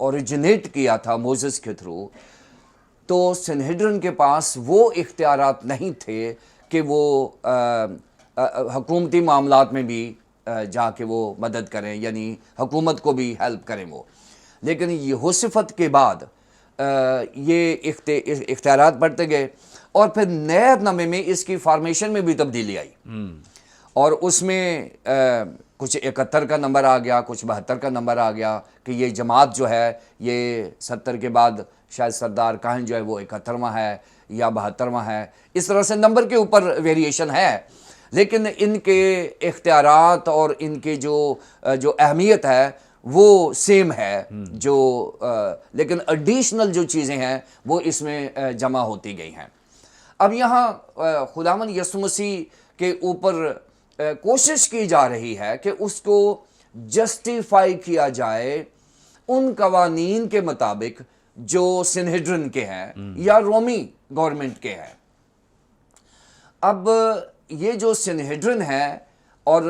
ओरिजिनेट किया था मोसेस के थ्रू, तो सनहेड्रिन के पास वो इख्तियारात नहीं थे कि वो हुकूमती मामलात में भी जाके वो मदद करें, यानी हुकूमत को भी हेल्प करें वो। लेकिन यहोशफत के बाद ये इख्तियारात बढ़ते गए और फिर नए अहदनामे में इसकी फॉर्मेशन में भी तब्दीली आई और उसमें कुछ 71 का नंबर आ गया, कुछ 72 का नंबर आ गया कि ये जमात जो है ये 70 के बाद शायद सरदार काहन जो है वो 71वां है या 72वां है। इस तरह से नंबर के ऊपर वेरिएशन है, लेकिन इनके इख्तियारात और इनके जो अहमियत है वो सेम है। जो लेकिन एडिशनल जो चीज़ें हैं वो इसमें जमा होती गई हैं। अब यहाँ खुदावंद यीशु मसीह के ऊपर कोशिश की जा रही है कि उसको जस्टिफाई किया जाए उन कवानीन के मुताबिक जो सनहेड्रिन के हैं या रोमी गवर्नमेंट के हैं। अब ये जो सनहेड्रिन है और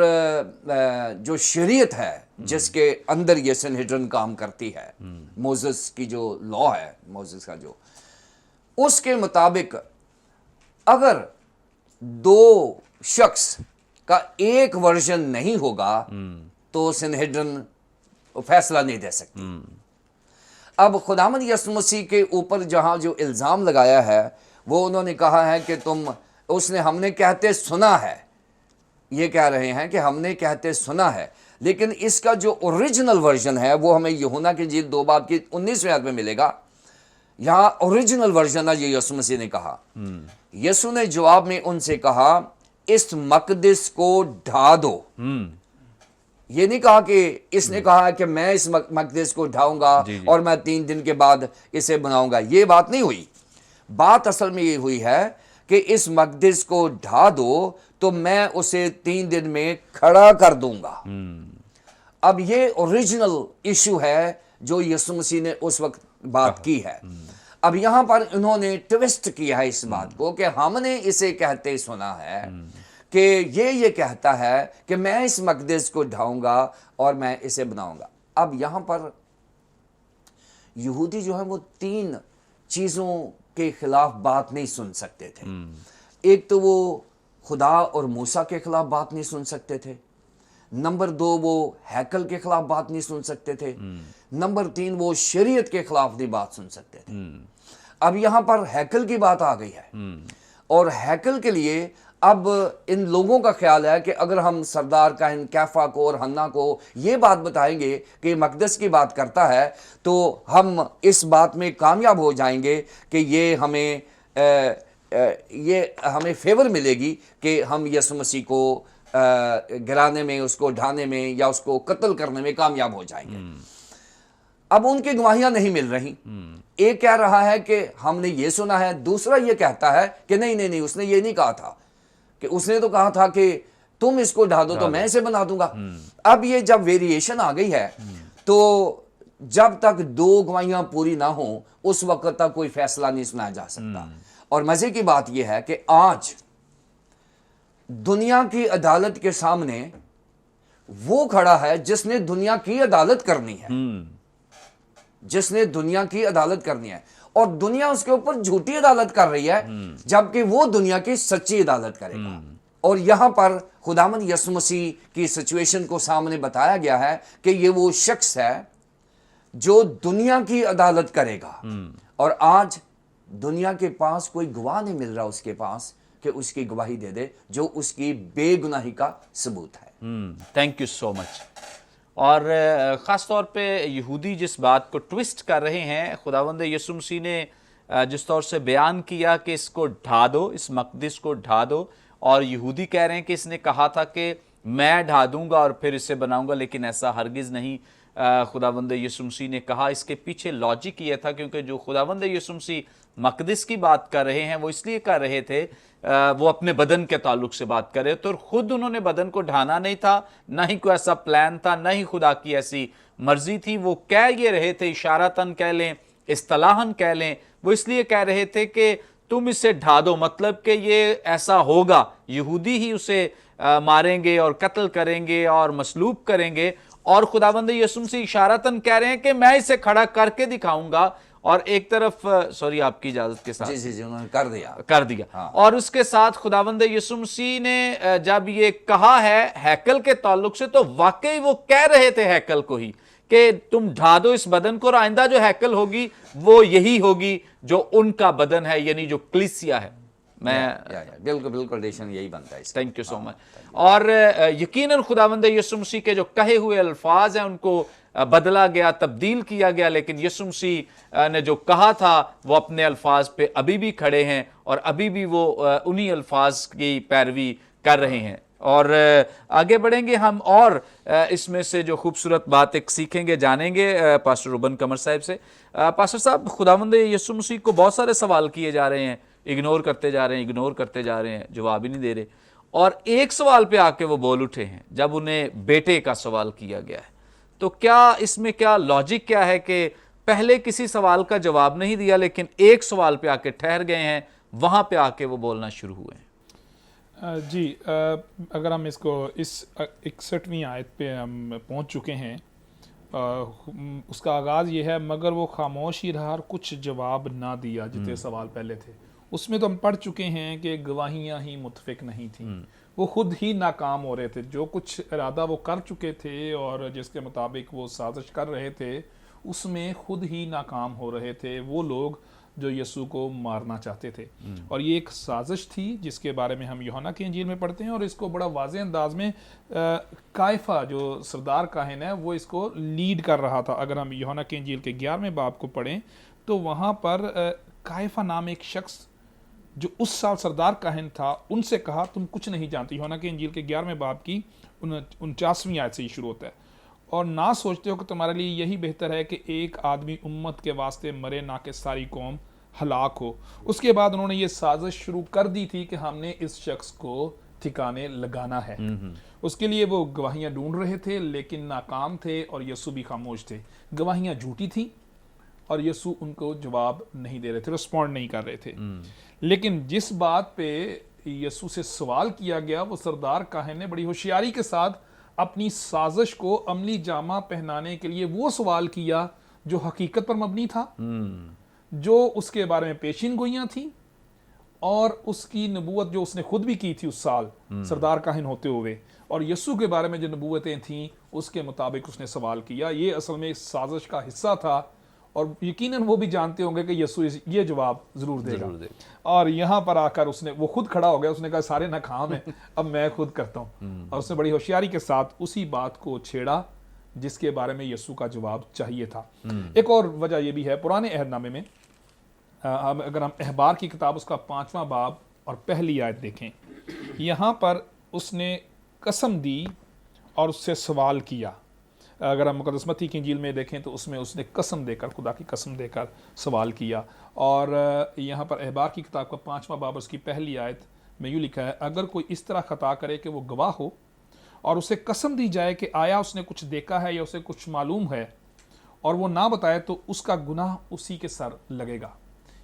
जो शरीयत है जिसके अंदर ये सनहेड्रिन काम करती है, मोसेस की जो लॉ है, मोसेस का जो, उसके मुताबिक अगर 2 शख्स का एक वर्जन नहीं होगा तो सनहेड्रिन फैसला नहीं दे सकती। अब खुदावंद यीशु मसीह के ऊपर जहां जो इल्ज़ाम लगाया है वो उन्होंने कहा है कि उसने हमने कहते सुना है, ये कह रहे हैं कि हमने कहते सुना है, लेकिन इसका जो ओरिजिनल वर्जन है वो हमें यूहन्ना की इंजील 2 बाब की 19वें आयत में मिलेगा। यहाँ ओरिजिनल वर्जन है, ये यीशु मसीह ने कहा। यीशु ने जवाब में उनसे कहा, इस मकदस को ढा दो। ये नहीं कहा कि इसने कहा कि मैं इस मकदस को ढाऊंगा और मैं 3 दिन के बाद इसे बनाऊंगा, ये बात नहीं हुई। बात असल में ये हुई है कि इस मकदस को ढा दो तो मैं उसे 3 दिन में खड़ा कर दूंगा। अब ये ओरिजिनल इशू है जो यीशु मसीह ने उस वक्त बात की है। अब यहां पर इन्होंने ट्विस्ट किया है इस बात को कि हमने इसे कहते सुना है कि ये कहता है कि मैं इस मकदस को ढाऊंगा और मैं इसे बनाऊंगा। अब यहां पर यहूदी जो है वो 3 चीजों के खिलाफ बात नहीं सुन सकते थे। एक तो वो खुदा और मूसा के खिलाफ बात नहीं सुन सकते थे। नंबर 2 वो हैकल के खिलाफ बात नहीं सुन सकते थे। नंबर 3 वो शरीयत के खिलाफ नहीं बात सुन सकते थे। अब यहां पर हैकल की बात आ गई है और हैकल के लिए अब इन लोगों का ख्याल है कि अगर हम सरदार काहिन कैफा को और हन्ना को ये बात बताएंगे कि मकदस की बात करता है तो हम इस बात में कामयाब हो जाएंगे कि ये हमें फेवर मिलेगी कि हम यीशु मसीह को गिराने में, उसको ढाने में या उसको कत्ल करने में कामयाब हो जाएंगे। अब उनकी गवाहियां नहीं मिल रही। एक कह रहा है कि हमने ये सुना है, दूसरा ये कहता है कि नहीं, उसने ये नहीं कहा था, कि उसने तो कहा था कि तुम इसको ढा दो तो मैं इसे बना दूंगा। अब ये जब वेरिएशन आ गई है तो जब तक 2 गवाहियां पूरी ना हो उस वक्त तक कोई फैसला नहीं सुनाया जा सकता। और मजे की बात यह है कि आज दुनिया की अदालत के सामने वो खड़ा है जिसने दुनिया की अदालत करनी है, जिसने दुनिया की अदालत करनी है, और दुनिया उसके ऊपर झूठी अदालत कर रही है जबकि वो दुनिया की सच्ची अदालत करेगा। और यहां पर खुदावंद यीशु मसीह की सिचुएशन को सामने बताया गया है कि ये वो शख्स है जो दुनिया की अदालत करेगा। और आज दुनिया के पास कोई गवाह नहीं मिल रहा उसके पास कि उसकी गवाही दे दे जो उसकी बेगुनाही का सबूत है। Thank you so much. और ख़ास तौर पे यहूदी जिस बात को ट्विस्ट कर रहे हैं, खुदावंद यीशु मसीह ने जिस तौर से बयान किया कि इसको ढा दो, इस मकदस को ढा दो, और यहूदी कह रहे हैं कि इसने कहा था कि मैं ढा दूंगा और फिर इसे बनाऊंगा, लेकिन ऐसा हरगिज़ नहीं खुदावंद यीशु मसीह ने कहा। इसके पीछे लॉजिक ये था क्योंकि जो खुदावंद यीशु मसीह मकदस की बात कर रहे हैं वो इसलिए कर रहे थे, वो अपने बदन के ताल्लुक से बात कर रहे थे, और खुद उन्होंने बदन को ढाना नहीं था, ना ही कोई ऐसा प्लान था, ना ही खुदा की ऐसी मर्जी थी। वो कह ये रहे थे, इशारतन कह लें, इस्तलाहन कह लें, वो इसलिए कह रहे थे कि तुम इसे ढा दो, मतलब कि ये ऐसा होगा, यहूदी ही उसे मारेंगे और कत्ल करेंगे और मसलूब करेंगे। और खुदाबंद यीशु मसीह इशारतन कह रहे हैं कि मैं इसे खड़ा करके दिखाऊंगा। और एक तरफ सॉरी आपकी इजाजत के साथ जी उन्होंने कर दिया हाँ। और उसके साथ खुदावंद यीशु मसीह ने जब ये कहा है हैकल के ताल्लुक से, तो वाकई वो कह रहे थे हैकल को ही कि तुम ढा दो इस बदन को, और आइंदा जो हैकल होगी वो यही होगी जो उनका बदन है, यानी जो कलीसिया है। मैं बिल्कुल डेशन यही बनता है। Thank you so much. और यकीनन खुदावंद यीशु मसीह के जो कहे हुए अल्फाज हैं उनको बदला गया, तब्दील किया गया, लेकिन यीशु मसीह ने जो कहा था वो अपने अल्फाज पे अभी भी खड़े हैं और अभी भी वो उन्हीं अल्फाज की पैरवी कर रहे हैं। और आगे बढ़ेंगे हम और इसमें से जो खूबसूरत बात एक सीखेंगे, जानेंगे पास्टर रुबन कमर साहब से। पास्टर साहब, खुदावंद यीशु मसीह को बहुत सारे सवाल किए जा रहे हैं, इग्नोर करते जा रहे हैं, जवाब ही नहीं दे रहे। और एक सवाल पे आके वो बोल उठे हैं जब उन्हें बेटे का सवाल किया गया है। तो क्या इसमें क्या लॉजिक क्या है कि पहले किसी सवाल का जवाब नहीं दिया लेकिन एक सवाल पे आके ठहर गए हैं, वहां पे आके वो बोलना शुरू हुए हैं? जी, अगर हम इसको इस 61वीं आयत पे हम पहुंच चुके हैं, उसका आगाज़ ये है, मगर वो खामोश ही रहा और कुछ जवाब ना दिया। जितने सवाल पहले थे उसमें तो हम पढ़ चुके हैं कि गवाहियां ही मुतफिक नहीं थी, वो खुद ही नाकाम हो रहे थे। जो कुछ इरादा वो कर चुके थे और जिसके मुताबिक वो साजिश कर रहे थे उसमें खुद ही नाकाम हो रहे थे वो लोग, جو یسوع کو مارنا چاہتے تھے، اور یہ ایک سازش تھی جس کے بارے میں ہم یوحنا کی انجیل میں پڑھتے ہیں، اور اس کو بڑا واضح انداز میں کائفہ جو سردار کاہن ہے وہ اس کو لیڈ کر رہا تھا۔ اگر ہم یوحنا کی انجیل کے 11ویں باب کو پڑھیں تو وہاں پر کائفہ نام ایک شخص جو اس سال سردار کاہن تھا ان سے کہا تم کچھ نہیں جانتے۔ یوحنا کی انجیل کے 11ویں باب کی 49ویں آیت سے یہ شروع ہوتا ہے، اور نہ سوچتے ہو کہ تمہارے لیے یہی بہتر ہے کہ ایک آدمی امت کے واسطے مرے نہ کہ ساری قوم ہلاک ہو۔ اس کے بعد انہوں نے یہ سازش شروع کر دی تھی کہ ہم نے اس شخص کو ٹھکانے لگانا ہے۔ اس کے لیے وہ گواہیاں ڈھونڈ رہے تھے لیکن ناکام تھے، اور یسوع بھی خاموش تھے۔ گواہیاں جھوٹی تھیں اور یسوع ان کو جواب نہیں دے رہے تھے، رسپونڈ نہیں کر رہے تھے۔ لیکن جس بات پہ یسوع سے سوال کیا گیا وہ سردار کاہن نے بڑی ہوشیاری کے ساتھ اپنی سازش کو عملی جامہ پہنانے کے لیے وہ سوال کیا جو حقیقت پر مبنی تھا، جو اس کے بارے میں پیشین گوئیاں تھیں، اور اس کی نبوت جو اس نے خود بھی کی تھی اس سال سردار کاہن ہوتے ہوئے، اور یسوع کے بارے میں جو نبوتیں تھیں اس کے مطابق اس نے سوال کیا۔ یہ اصل میں سازش کا حصہ تھا، اور یقیناً وہ بھی جانتے ہوں گے کہ یسوع یہ جواب ضرور دے گا۔ اور یہاں پر آ کر وہ خود کھڑا ہو گیا، اس نے کہا سارے ناکام ہیں، اب میں خود کرتا ہوں، اور اس نے بڑی ہوشیاری کے ساتھ اسی بات کو چھیڑا جس کے بارے میں یسوع کا جواب چاہیے تھا۔ ایک اور وجہ یہ بھی ہے، پرانے عہد نامے میں اگر ہم احبار کی کتاب اس کا 5واں باب اور پہلی آیت دیکھیں، یہاں پر اس نے قسم دی اور اس سے سوال کیا۔ اگر ہم مقدس متی کی انجیل میں دیکھیں تو اس میں اس نے قسم دے کر، خدا کی قسم دے کر سوال کیا، اور یہاں پر احبار کی کتاب کا 5واں باب اس کی پہلی آیت میں یوں لکھا ہے، اگر کوئی اس طرح خطا کرے کہ وہ گواہ ہو اور اسے قسم دی جائے کہ آیا اس نے کچھ دیکھا ہے یا اسے کچھ معلوم ہے، اور وہ نہ بتائے تو اس کا گناہ اسی کے سر لگے گا۔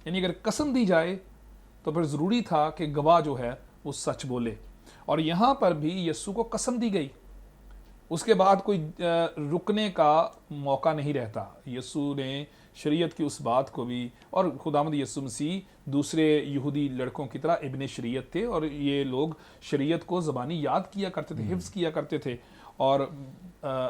یعنی اگر قسم دی جائے تو پھر ضروری تھا کہ گواہ جو ہے وہ سچ بولے، اور یہاں پر بھی یسوع کو قسم دی گئی، اس کے بعد کوئی رکنے کا موقع نہیں رہتا۔ یسوع نے شریعت کی اس بات کو بھی، اور خداوند یسوع مسیح دوسرے یہودی لڑکوں کی طرح ابن شریعت تھے، اور یہ لوگ شریعت کو زبانی یاد کیا کرتے تھے، حفظ کیا کرتے تھے، اور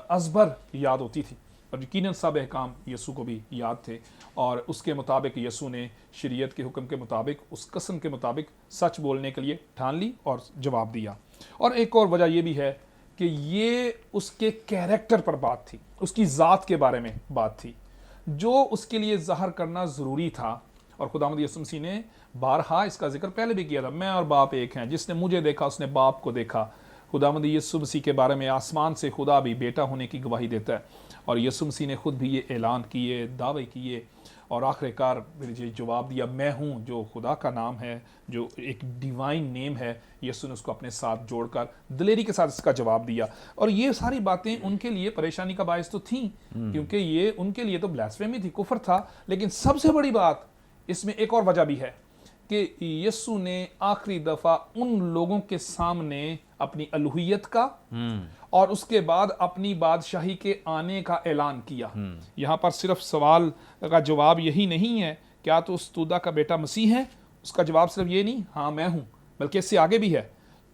ازبر یاد ہوتی تھی، اور یقیناً سب احکام یسوع کو بھی یاد تھے، اور اس کے مطابق یسوع نے شریعت کے حکم کے مطابق اس قسم کے مطابق سچ بولنے کے لیے ٹھان لی اور جواب دیا۔ اور ایک اور وجہ یہ بھی ہے کہ یہ اس کے کیریکٹر پر بات تھی، اس کی ذات کے بارے میں بات تھی جو اس کے لیے ظاہر کرنا ضروری تھا، اور خداوند یسوع مسیح نے بارہا اس کا ذکر پہلے بھی کیا تھا، میں اور باپ ایک ہیں، جس نے مجھے دیکھا اس نے باپ کو دیکھا۔ خداوند یسوع مسیح کے بارے میں آسمان سے خدا بھی بیٹا ہونے کی گواہی دیتا ہے، اور یسوع مسیح نے خود بھی یہ اعلان کیے، دعوے کیے، اور آخر کار جواب دیا، میں ہوں، جو خدا کا نام ہے، جو ایک ڈیوائن نیم ہے۔ یسوع نے اس کو اپنے ساتھ جوڑ کر دلیری کے ساتھ اس کا جواب دیا، اور یہ ساری باتیں ان کے لیے پریشانی کا باعث تو تھیں، کیونکہ یہ ان کے لیے تو بلاسفیمی تھی، کفر تھا، لیکن سب سے بڑی بات اس میں ایک اور وجہ بھی ہے کہ یسوع نے آخری دفعہ ان لوگوں کے سامنے اپنی الوہیت کا اور اس کے بعد اپنی بادشاہی کے آنے کا اعلان کیا۔ یہاں پر صرف سوال کا جواب یہی نہیں ہے کیا تو استودا کا بیٹا مسیح ہے، اس کا جواب صرف یہ نہیں ہاں میں ہوں، بلکہ اس سے آگے بھی ہے،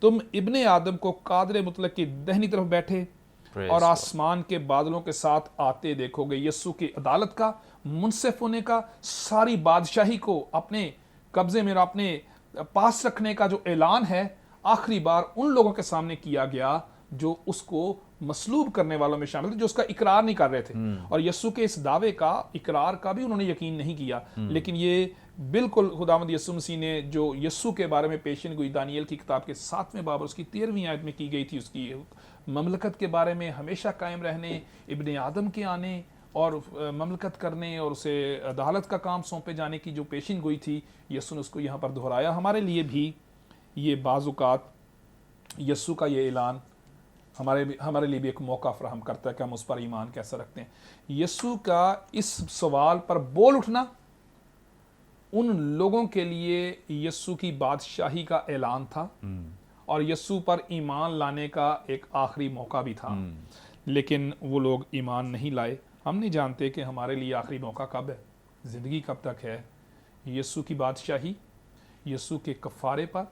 تم ابن آدم کو قادر مطلق کی دہنی طرف بیٹھے اور آسمان کے بادلوں کے ساتھ آتے دیکھو گے۔ یسوع کی عدالت کا، منصف ہونے کا، ساری بادشاہی کو اپنے قبضے میں اور اپنے پاس رکھنے کا جو اعلان ہے، آخری بار ان لوگوں کے سامنے کیا گیا جو اس کو مصلوب کرنے والوں میں شامل تھے، جو اس کا اقرار نہیں کر رہے تھے، اور یسوع کے اس دعوے کا، اقرار کا بھی انہوں نے یقین نہیں کیا، لیکن یہ بالکل خداوند یسوع مسیح نے جو یسوع کے بارے میں پیشین گوئی دانیل کی کتاب کے 7ویں باب اس کی 13ویں آیت میں کی گئی تھی، اس کی مملکت کے بارے میں ہمیشہ قائم رہنے، ابن آدم کے آنے اور مملکت کرنے اور اسے عدالت کا کام سونپے جانے کی جو پیشین گوئی تھی، یسوع نے اس کو یہاں پر دہرایا۔ ہمارے لیے بھی یہ بعض اوقات یسوع کا یہ اعلان ہمارے لیے بھی ایک موقع فراہم کرتا ہے کہ ہم اس پر ایمان کیسا رکھتے ہیں۔ یسوع کا اس سوال پر بول اٹھنا ان لوگوں کے لیے یسوع کی بادشاہی کا اعلان تھا، اور یسوع پر ایمان لانے کا ایک آخری موقع بھی تھا، لیکن وہ لوگ ایمان نہیں لائے۔ ہم نہیں جانتے کہ ہمارے لیے آخری موقع کب ہے، زندگی کب تک ہے۔ یسوع کی بادشاہی، یسوع کے کفارے پر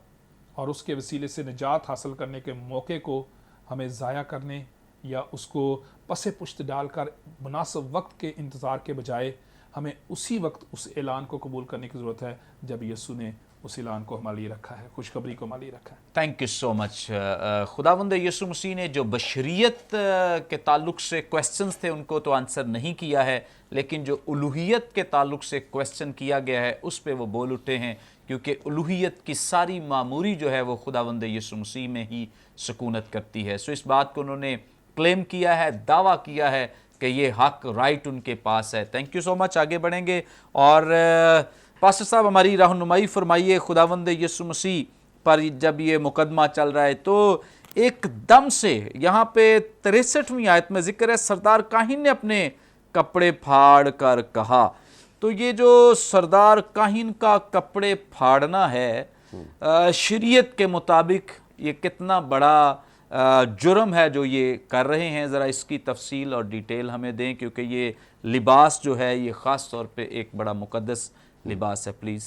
اور اس کے وسیلے سے نجات حاصل کرنے کے موقع کو ہمیں ضائع کرنے یا اس کو پس پشت ڈال کر مناسب وقت کے انتظار کے بجائے हमें उसी वक्त उस ऐलान को कबूल करने की ज़रूरत है जब यीशु ने उस ऐलान को हमारे लिए रखा है, खुशखबरी को हमारे लिए रखा है। Thank you so much. खुदावंद यीशु मसीह ने जो बशरियत के ताल्लुक से क्वेश्चंस थे उनको तो आंसर नहीं किया है, लेकिन जो उलूहियत के ताल्लुक से क्वेश्चन किया गया है उस पे वो बोल उठे हैं, क्योंकि उलूहियत की सारी मामूरी जो है वो खुदावंद यीशु मसीह में ही सुकूनत करती है। सो इस बात को उन्होंने क्लेम किया है, दावा किया है कि ये हक राइट उनके पास है। Thank you so much. आगे बढ़ेंगे और पास्टर साहब हमारी रहनुमाई फरमाइए। खुदावंद यीशु मसीह पर जब ये मुकदमा चल रहा है तो एकदम से यहाँ पे 63वीं आयत में जिक्र है, सरदार काहिन ने अपने कपड़े फाड़ कर कहा। तो ये जो सरदार काहिन का कपड़े फाड़ना है, शरीयत के मुताबिक ये कितना बड़ा जुर्म है जो ये कर रहे हैं, ज़रा इसकी तफसील और डिटेल हमें दें, क्योंकि ये लिबास जो है ये ख़ास तौर पे एक बड़ा मुक़द्दस लिबास है। प्लीज़।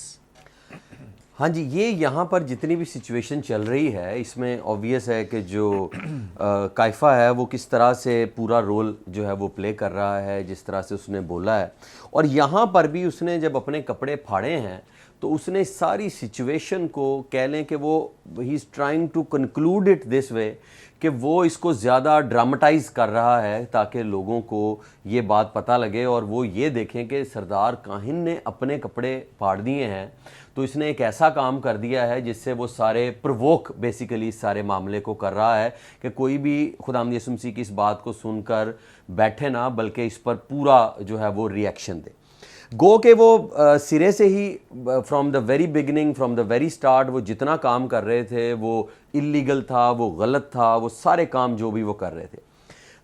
हाँ जी, ये यहाँ पर जितनी भी सिचुएशन चल रही है इसमें ऑब्वियस है कि जो काइफा है वो किस तरह से पूरा रोल जो है वो प्ले कर रहा है, जिस तरह से उसने बोला है। और यहाँ पर भी उसने जब अपने कपड़े फाड़े हैं तो उसने सारी सिचुएशन को कह लें कि वो he is trying to conclude it this way कि वो इसको ज़्यादा ड्रामेटाइज कर रहा है ताकि लोगों को ये बात पता लगे और वो ये देखें कि सरदार काहिन ने अपने कपड़े फाड़ दिए हैं। तो इसने एक ऐसा काम कर दिया है जिससे वो सारे प्रवोक बेसिकली इस सारे मामले को कर रहा है कि कोई भी खुदावंद यीशु मसीह की इस बात को सुनकर बैठे ना, बल्कि इस पर पूरा जो है वो रिएक्शन दे। गो के वो सिरे से ही from the very beginning, from the very start वो जितना काम कर रहे थे वो इलीगल था, वो गलत था, वो सारे काम जो भी वो कर रहे थे।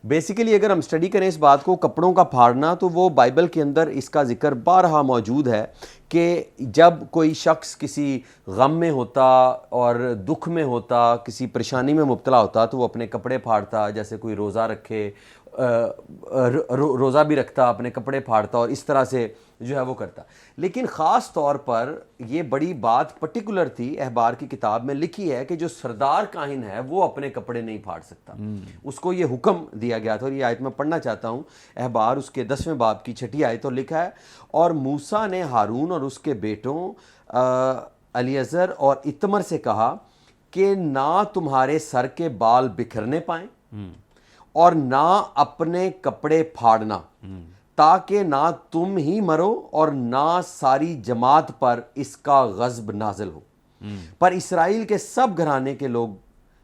बेसिकली अगर हम स्टडी करें इस बात को, कपड़ों का फाड़ना, तो वो बाइबल के अंदर इसका जिक्र बारहा मौजूद है कि जब कोई शख्स किसी गम में होता और दुख में होता, किसी परेशानी में मुब्तला होता, तो वो अपने कपड़े फाड़ता। जैसे कोई रोज़ा रखे, रोज़ा भी रखता, अपने कपड़े फाड़ता और इस तरह से जो है वो करता। लेकिन ख़ास तौर पर ये बड़ी बात पर्टिकुलर थी, अहबार की किताब में लिखी है कि जो सरदार काहिन है वो अपने कपड़े नहीं फाड़ सकता। उसको ये हुक्म दिया गया था। और ये आयत मैं पढ़ना चाहता हूँ, अहबार उसके 10वें बाब की 6ठी आयत। और लिखा है, और मूसा ने हारून और उसके बेटों अलीअज़र और इतमर से कहा कि ना तुम्हारे सर के बाल बिखरने पाएं और ना अपने कपड़े फाड़ना, ताकि ना तुम ही मरो और ना सारी जमात पर इसका गज़ब नाज़िल हो। पर इस्राएल के सब घराने के लोग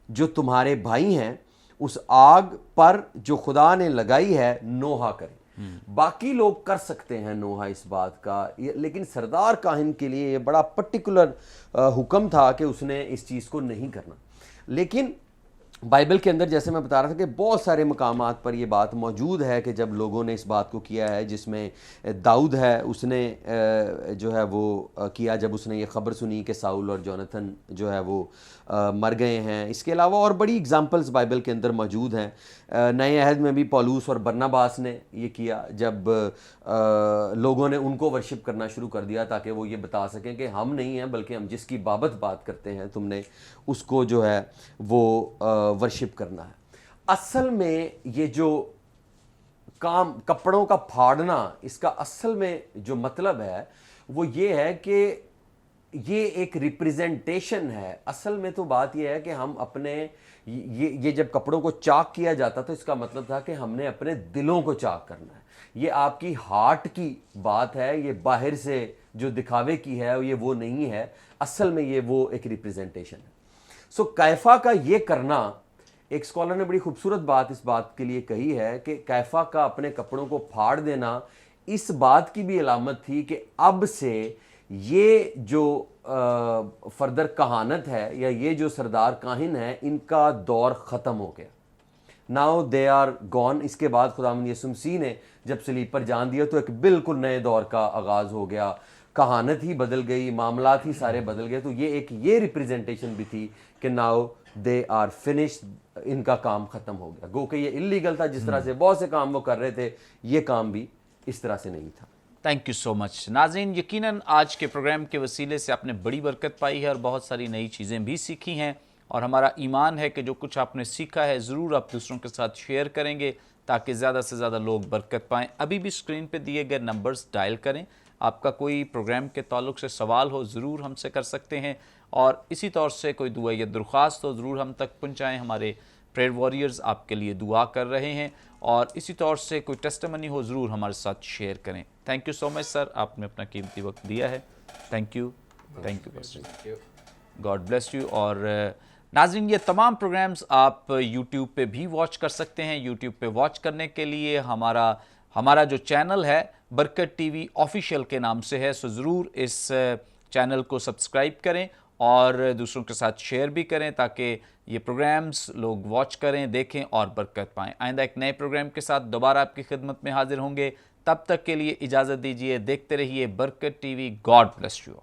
जो तुम्हारे भाई हैं उस आग पर जो खुदा ने लगाई है नोहा करें। बाकी लोग कर सकते हैं नोहा इस बात का, लेकिन सरदार काहिन के लिए ये बड़ा पर्टिकुलर हुक्म था कि उसने इस चीज़ को नहीं करना। लेकिन बाइबल के अंदर जैसे मैं बता रहा था कि बहुत सारे मकामात पर ये बात मौजूद है कि जब लोगों ने इस बात को किया है, जिसमें दाऊद है उसने जो है वो किया जब उसने ये ख़बर सुनी कि साउल और जोनाथन जो है वो मर गए हैं। इसके अलावा और बड़ी एग्जांपल्स बाइबल के अंदर मौजूद हैं। नए अहद में भी पौलुस और बरनबास ने ये किया जब लोगों ने उनको वर्शिप करना शुरू कर दिया, ताकि वो ये बता सकें कि हम नहीं हैं बल्कि हम जिसकी बाबत बात करते हैं तुमने उसको जो है वो वर्शिप करना है। असल में ये जो काम कपड़ों का फाड़ना, इसका असल में जो मतलब है वो ये है कि ये एक रिप्रेजेंटेशन है। असल में तो बात ये है कि हम अपने ये जब कपड़ों को चाक किया जाता तो इसका मतलब था कि हमने अपने दिलों को चाक करना है। ये आपकी हार्ट की बात है, ये बाहर से जो दिखावे की है ये वो नहीं है। असल में ये वो एक रिप्रेजेंटेशन है। सो कैफा का ये करना, एक स्कॉलर ने बड़ी खूबसूरत बात इस बात के लिए कही है कि कैफा का अपने कपड़ों को फाड़ देना इस बात की भी अलामत थी कि अब से ये जो फर्दर कहानत है या ये जो सरदार काहिन है इनका दौर ख़त्म हो गया। Now they are gone. इसके बाद खुदावंद यीशु मसीह ने जब सलीब पर जान दिया तो एक बिल्कुल नए दौर का आगाज़ हो गया। कहानत ही बदल गई, मामलात ही सारे बदल गए। तो ये रिप्रेजेंटेशन भी थी कि नाउ दे आर फिनिश्ड, इनका काम ख़त्म हो गया। गो कि ये इलीगल था, जिस तरह से बहुत से काम वो कर रहे थे, ये काम भी इस तरह से नहीं था। Thank you so much. नाज़रीन, यकीनन आज के प्रोग्राम के वसीले से आपने बड़ी बरकत पाई है और बहुत सारी नई चीज़ें भी सीखी हैं। اور ہمارا ایمان ہے کہ جو کچھ آپ نے سیکھا ہے ضرور آپ دوسروں کے ساتھ شیئر کریں گے تاکہ زیادہ سے زیادہ لوگ برکت پائیں. ابھی بھی اسکرین پہ دیے گئے نمبرز ڈائل کریں. آپ کا کوئی پروگرام کے تعلق سے سوال ہو ضرور ہم سے کر سکتے ہیں, اور اسی طور سے کوئی دعا یا درخواست ہو ضرور ہم تک پہنچائیں. ہمارے پریئر وارئرز آپ کے لیے دعا کر رہے ہیں, اور اسی طور سے کوئی ٹیسٹمنی ہو ضرور ہمارے ساتھ شیئر کریں. تھینک یو سو مچ سر, آپ نے اپنا قیمتی وقت دیا ہے. Thank you God bless you. اور ناظرین یہ تمام پروگرامز آپ یوٹیوب پہ بھی واچ کر سکتے ہیں. یوٹیوب پہ واچ کرنے کے لیے ہمارا جو چینل ہے برکت ٹی وی آفیشیل کے نام سے ہے, سو ضرور اس چینل کو سبسکرائب کریں اور دوسروں کے ساتھ شیئر بھی کریں تاکہ یہ پروگرامز لوگ واچ کریں, دیکھیں اور برکت پائیں. آئندہ ایک نئے پروگرام کے ساتھ دوبارہ آپ کی خدمت میں حاضر ہوں گے. تب تک کے لیے اجازت دیجیے, دیکھتے رہیے برکت T V. God bless you.